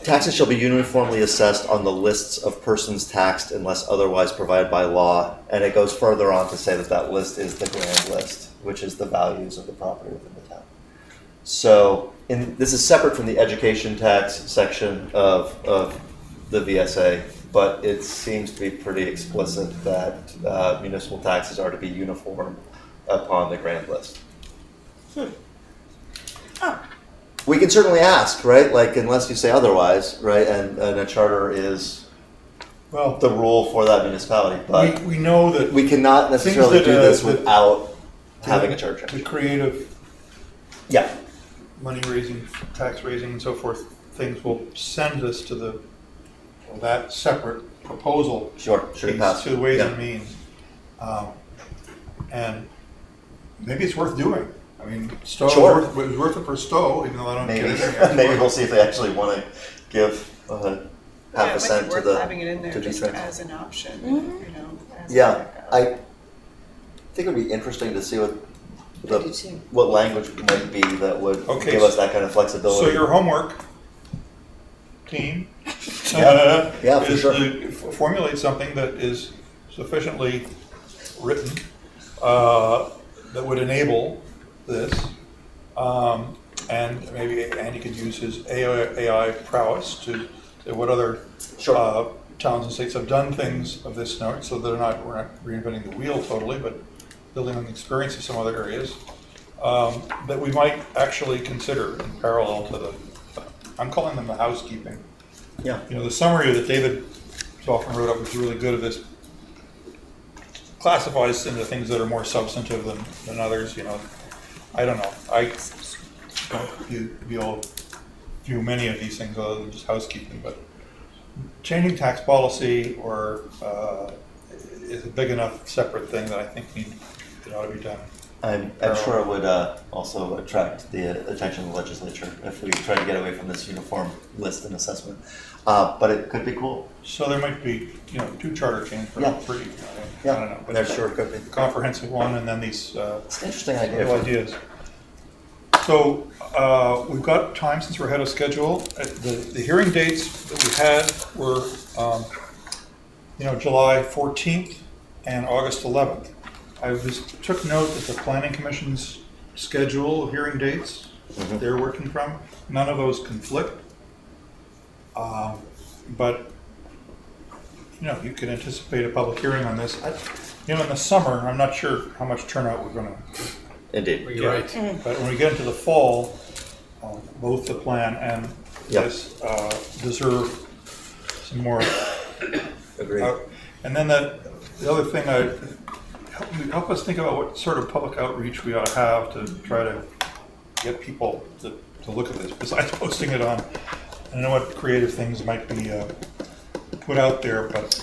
Taxes shall be uniformly assessed on the lists of persons taxed unless otherwise provided by law. And it goes further on to say that that list is the grand list, which is the values of the property within the town. So this is separate from the education tax section of the VSA, but it seems to be pretty explicit that municipal taxes are to be uniform upon the grand list. We can certainly ask, right? Like, unless you say otherwise, right? And a charter is the rule for that municipality. But we know that we cannot necessarily do this without having a charter. The creative, money raising, tax raising, and so forth things will send us to that separate proposal. Sure, piece, to the Ways and Means. And maybe it's worth doing. I mean, Stowe, Sure. it was worth it for Stowe, even though I don't Maybe, care. maybe we'll see if they actually want to give half a cent to worth the, having it in there to just V-Trans. as an option, you know. As a Yeah, backup. I think it would be interesting to see I do too. what language might be that would Okay, give us that kind of flexibility. So your homework, team, Yeah, for is sure. to formulate something that is sufficiently written that would enable this. And maybe Andy could use his AI prowess to say what other towns and states have done things of this note, so we're not reinventing the wheel totally, but building on the experience of some other areas that we might actually consider in parallel to the, I'm calling them the housekeeping. Yeah. You know, the summary that David so often wrote up was really good at this. Classifies into things that are more substantive than others, you know. I don't know. I don't view many of these things other than just housekeeping, but changing tax policy or is a big enough separate thing that I think it ought to be done. I'm sure it would also attract the attention of the legislature if we try to get away from this uniform list and assessment. But it could be cool. So there might be, you know, 2 charter changes, Yeah. 3. Yeah, I don't know. But there sure could be. Comprehensive one, and then these It's an interesting idea. little ideas. So we've got time since we're ahead of schedule. The hearing dates that we had were, July 14th and August 11th. I just took note that the Planning Commission's schedule of hearing dates they're working from, none of those conflict. But, you can anticipate a public hearing on this. In the summer, I'm not sure how much turnout we're going to Indeed. You're right. But when we get into the fall, both the plan and this deserve some more. Agreed. And then the other thing, help us think about what sort of public outreach we ought to have to try to get people to look at this, besides posting it on. I don't know what creative things might be put out there, but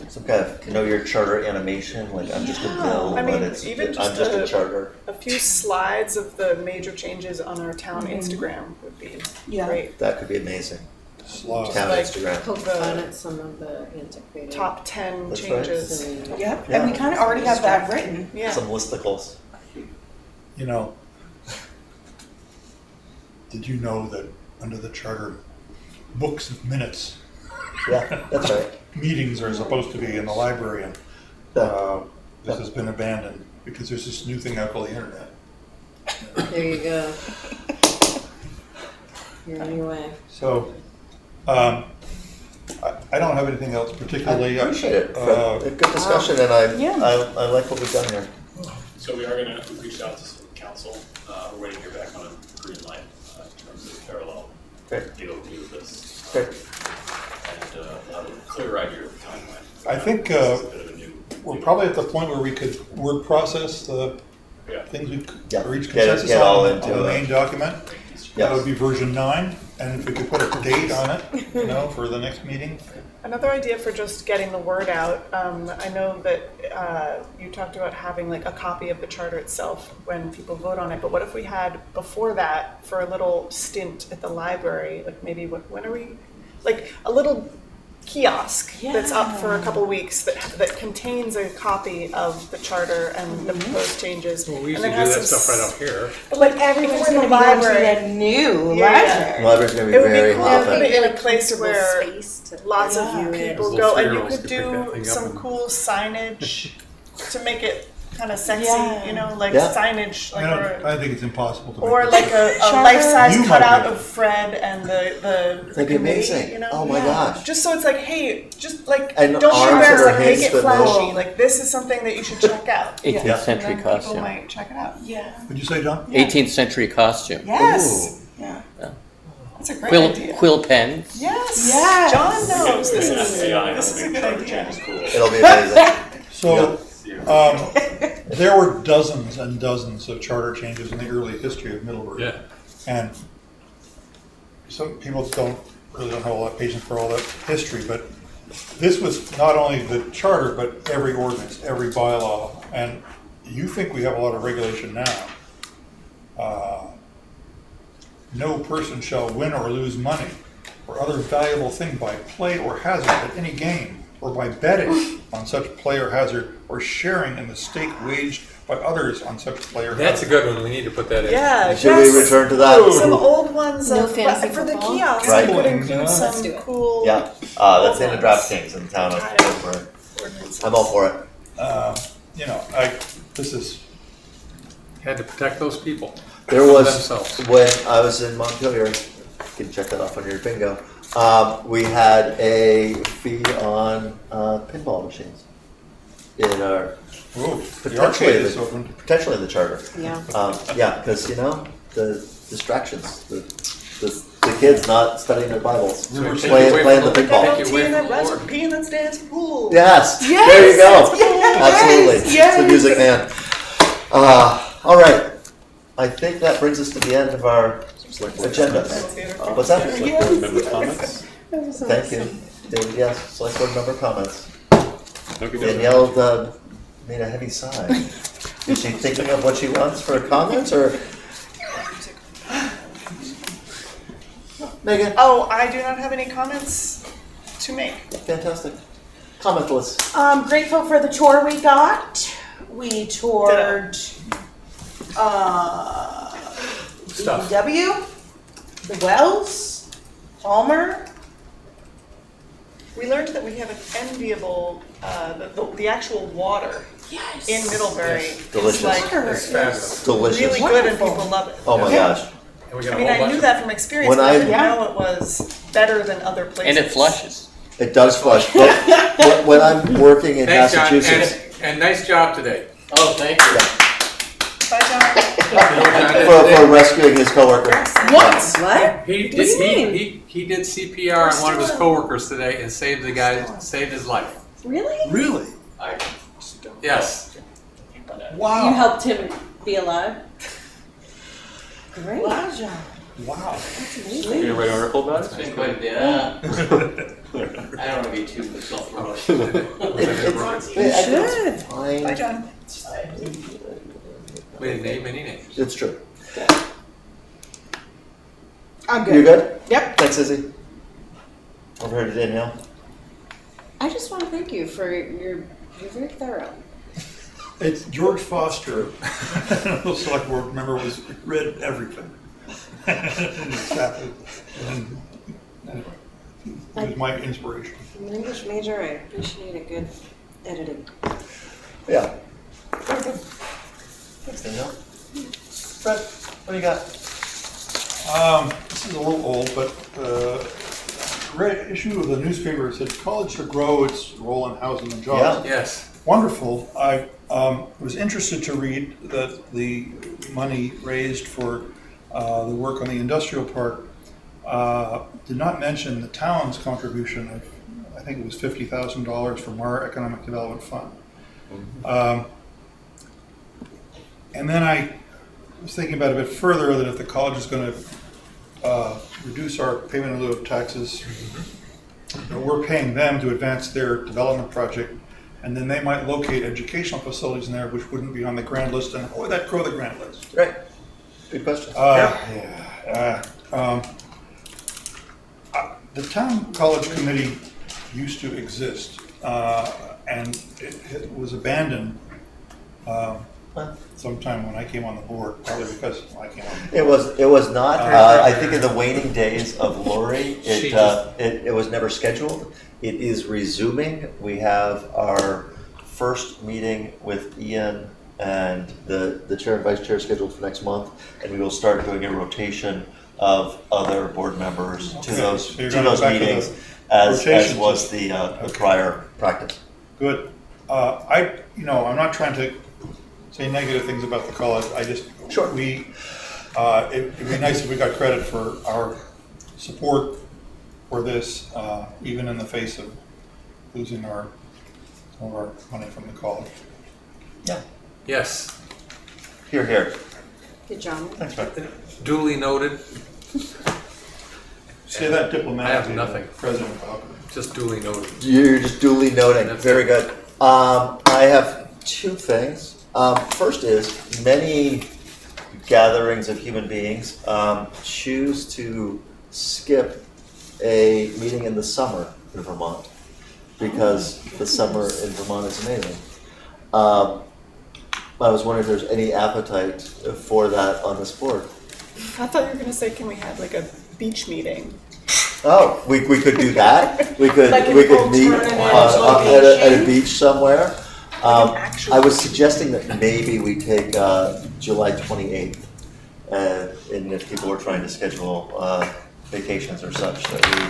some kind of know your charter animation, like I'm just a bill, I mean, but it's even I'm just just a charter. a few slides of the major changes on our town Instagram would be great. That could be amazing. Slide. Town like Instagram. Poke fun at some of the antiquated. Top 10 That's changes. and- Yep, Yeah. and we kind of already have that written. Yeah. Some listicles. Did you know that under the charter, books of minutes, Yeah, that's right. meetings are supposed to be in the library, and this has been abandoned because there's this new thing out called the internet. There you go. You're on your way. So, I don't have anything else particularly. I appreciate it. A good discussion, and I like what we've done here. So we are gonna reach out to some council, we're waiting to hear back on a green light, in terms of parallel DOT with this. Okay. And, have a clear idea of the timeline. I think It's a bit of a new- we're probably at the point where we could word process the Yeah. things we could Yeah. reach Get consensus it all on into the a- main document. Yes. That would be version 9, and if we could put a date on it, for the next meeting. Another idea for just getting the word out, I know that you talked about having like a copy of the charter itself when people vote on it, but what if we had before that for a little stint at the library, like maybe when are we, like a little kiosk that's up for a couple weeks that contains a copy of the charter and the proposed changes. Well, we and usually then do has that some stuff right up here. But like everything's in the library. That new Yeah. library. The library's gonna be It would very be cool hot. to put it in a place Comfortable where space to- lots Yeah. of people Those go, little and you 3-year-olds could could pick that do thing up some and- cool signage to make it kind of sexy, Yeah. like Yeah. signage, like I think it's impossible to or make like this. a Charter? life-size You might cutout be. of Fred and the That'd be committee, amazing. Oh my gosh. Just so it's like, hey, just like And don't be arms embarrassed, that are like make his, it but no- flashy. Like this is something that you should check out. 18th Yeah. century And then people costume. might check it out. Yeah. Would you say, John? 18th century costume. Yes. Yeah. That's a great Quill, idea. quill pens. Yes. Yes. John knows this Yeah, is AI this is a helping good charter idea. change is cool. It'll be amazing. So, there were dozens and dozens of charter changes in the early history of Middlebury. Yeah. And some people don't have a lot of patience for all that history, but this was not only the charter, but every ordinance, every bylaw, and you think we have a lot of regulation now. No person shall win or lose money or other valuable thing by play or hazard at any game, or by betting on such play or hazard, or sharing in the stake waged by others on such play or hazard. That's a good one, we need to put that in. Yeah, Should we return to that? Some old ones No of, fantasy for the football? kiosks, Right. we could include Let's some do it. cool Yeah, that's in the DraftKings in the town of Middlebury. ordinances. I'm all for it. You know, this is, Had to protect those people. There from was, themselves. when I was in Montpelier, you can check that off on your bingo, we had a fee on pinball machines in our, the arcade is open. potentially in the charter. Yeah. Yeah, because, you know, the distractions, the kids not studying their Bibles, So we're playing taking away the from pinball. Take you away from the That's Lord. what peanuts dance pool. Yes, Yes, there you go. yes, Absolutely, yes. it's the music man. All right, I think that brings us to the end of our agenda. What's that? Member comments? Thank you. David, yes, select board member comments. Don't give Danielle made a heavy sigh. Is she thinking of what she wants for comments, or? Megan? Oh, I do not have any comments to make. Fantastic. Commentless. Grateful for the tour we got. We toured, Stuff. DPW, the Wells, Palmer. We learned that we have an enviable, the actual water Yes. in Middlebury Yes. Delicious. is like It's fabulous. Delicious. really good and people love it. Oh my gosh. And we got I a mean, whole I bunch knew of- that from experience, When but I I- didn't know it was better than other places. And it flushes. It does flush. When I'm working in Thanks, John, Massachusetts, and nice job today. Oh, thank you. Bye, John. You know what John did for rescuing his coworker. What? He What do you mean? he did CPR on one of his coworkers today and saved his life. Really? Really? Yes. Wow. You helped him be alive? Great. Wow, John. Wow. That's You amazing. gonna write an article about It's it? been quite a bit. I don't want to be too self-promotional. should. Bye, John. We didn't name any names. It's true. I'm good. You good? Yep. Thanks, Izzy. Over here to Danielle. I just want to thank you for you're very thorough. It's George Foster, the select board member, was read everything. Anyway, he was my inspiration. I'm an English major. I appreciate a good editing. Yeah. Very good. Thanks, Danielle. Fred, what do you got? This is a little old, but issue of the newspaper said college to grow its role in housing and jobs. Yeah. Yes. Wonderful. I was interested to read that the money raised for the work on the industrial park did not mention the town's contribution of, I think it was $50,000 from our Economic Development Fund. And then I was thinking about it a bit further, that if the college is going to reduce our payment in lieu of taxes, we're paying them to advance their development project, and then they might locate educational facilities in there which wouldn't be on the grant list, and how would that grow the grant list? Right. Good question. The town college committee used to exist, and it was abandoned sometime when I came on the board, probably because I came on the board. It was not. I think in the waning days of Lori, it was never scheduled. It is resuming. We have our first meeting with Ian and the chair and vice chair scheduled for next month, and we will start doing a rotation of other board members to those So you're going back to meetings, the as rotation was the prior practice. Good. I'm not trying to say negative things about the college. I just, it'd be nice if we got credit for our support for this, even in the face of losing some of our money from the college. Yeah. Yes. Here. Good job. Thanks, Fred. Duly noted. Say that diplomatically. I have nothing. President Falcon. Just duly noted. You're just duly noting. Very good. I have two things. First is many gatherings of human beings choose to skip a meeting in the summer in Vermont because the summer in Vermont is amazing. I was wondering if there's any appetite for that on this board. I thought you were going to say, can we have like a beach meeting? Oh, we could do that. We could Like an we could meet alternative at a beach somewhere. actual I was suggesting that maybe we take July 28th, and if people were trying to schedule vacations or such, that we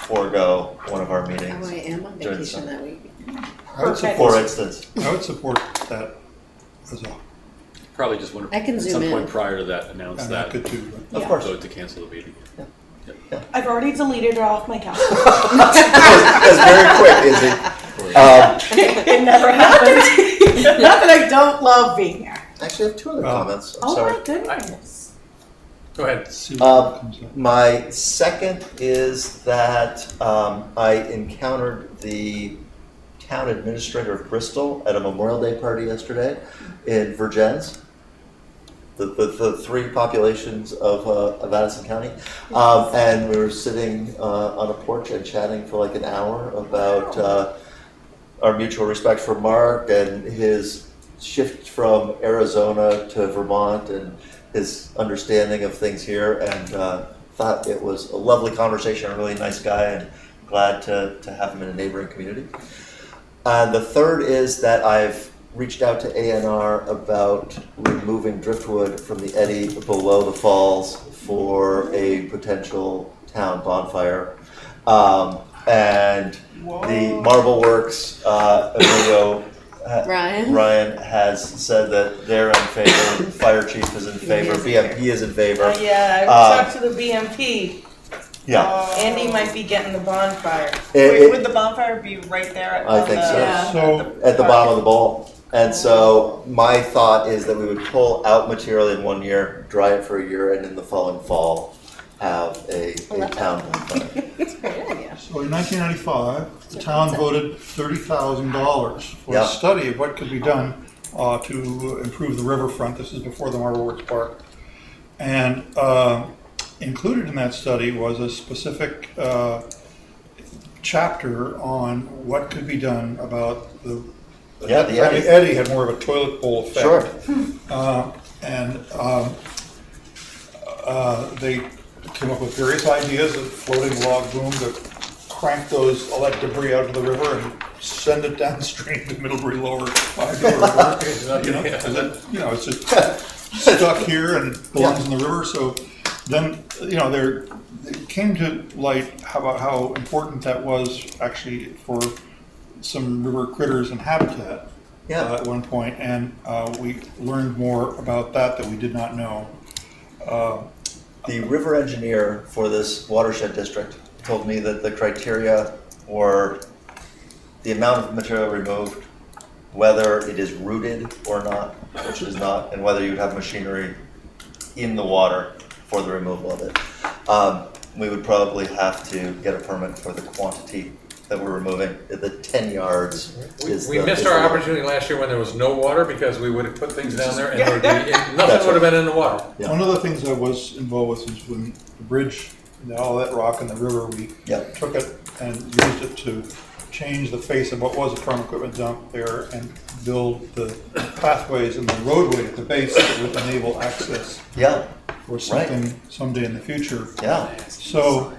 forego one of our meetings. Oh, I am on during the vacation summer. that week. I would For instance. I would support that as a. Probably just want to, I can at zoom some in. point prior to that, announce And that. I could too. Of course. Vote to cancel the meeting. I've already deleted it off my calendar. That's very quick, is it? It never happened. Not that I don't love being here. Actually, I have two other comments. I'm Oh sorry. my goodness. Go ahead. My second is that I encountered the town administrator of Bristol at a Memorial Day party yesterday in Vergennes, the three populations of Addison County. And we were sitting on a porch and chatting for like an hour about our mutual respect for Mark and his shift from Arizona to Vermont and his understanding of things here, and thought it was a lovely conversation, a really nice guy, and glad to have him in a neighboring community. And the third is that I've reached out to ANR about removing driftwood from the eddy below the falls for a potential town bonfire. And the Marble Works, Emilio, Ryan has said that they're in favor, the fire chief is in favor, BMP is in favor. Yeah, I talked to the BMP. Yeah. Andy might be getting the bonfire. Would the bonfire be right there? I think so. Yeah. So At the bottom of the bowl. And so my thought is that we would pull out material in 1 year, dry it for a year, and in the following fall have a town bonfire. That's a great idea. So in 1995, the town voted $30,000 for Yeah. a study of what could be done to improve the riverfront. This is before the Marble Works Park. And included in that study was a specific chapter on what could be done about the eddy. eddy had more of a toilet bowl effect. Sure. They came up with various ideas of floating log boom to crank all that debris out of the river and send it downstream to Middlebury Lower River. It's just stuck here and belongs in the river. So then, it came to light about how important that was actually for some river critters and habitat at one point, and we learned more about that we did not know. The river engineer for this watershed district told me that the criteria were the amount of material removed, whether it is rooted or not, which is not, and whether you'd have machinery in the water for the removal of it. We would probably have to get a permit for the quantity that we're removing. The 10 yards is We missed our opportunity last year when there was no water, because we would have put things down there and there would be, nothing would have been in the water. Yeah. One of the things I was involved with is when the bridge, all that rock in the river, we took it and used it to change the face of what was a farm equipment dump there and build the pathways and the roadway at the base that would enable access for something someday in the future. Yeah. So,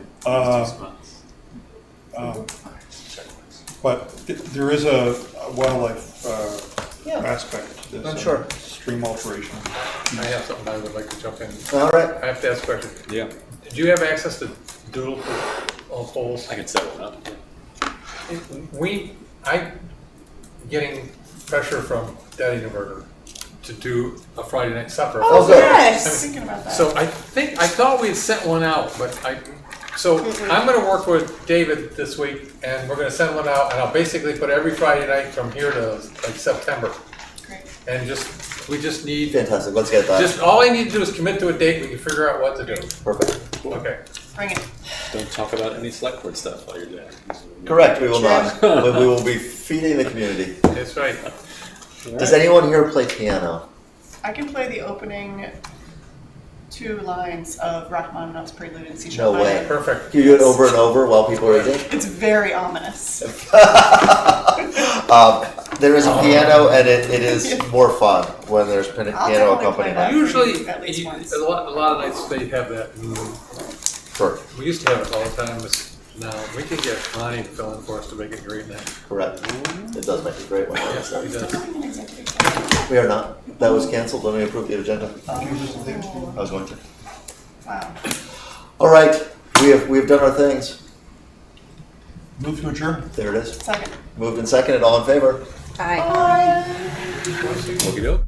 but there is a wildlife aspect to this. I'm sure. Stream alteration. I have something I would like to jump in. All right. I have to ask a question. Yeah. Did you have access to doodle poles? I can set one up. I'm getting pressure from Daddy Neuberger to do a Friday night supper. Oh, good. yes. I was thinking about that. So I thought we had sent one out, but I'm gonna work with David this week, and we're gonna send one out, and I'll basically put every Friday night from here to like September. Great. And we just need, Fantastic. Let's get that. all I need to do is commit to a date, we can figure out what to do. Perfect. Okay. Bring it. Don't talk about any select board stuff while you're there. Correct, we will not. We will be feeding the community. That's right. Does anyone here play piano? I can play the opening 2 lines of Rachmaninoff's Prelude in C No sharp way. minor. Perfect. Can you do it over and over while people are eating? It's very ominous. There is a piano, and it is more fun when there's piano definitely play accompaniment. that. Usually, At least once. a lot of nights they have that. Sure, We used to have it all the time. Now we can get Connie to fill in for us to make it great now. correct. It does make it great when Yes, it's he done. does. We are not. That was canceled when we approved the agenda. I was going to. Wow. All right, we have done our things. Move to adjourn. There it is. Second. Moved and seconded. All in favor? Aye. Okey-doke.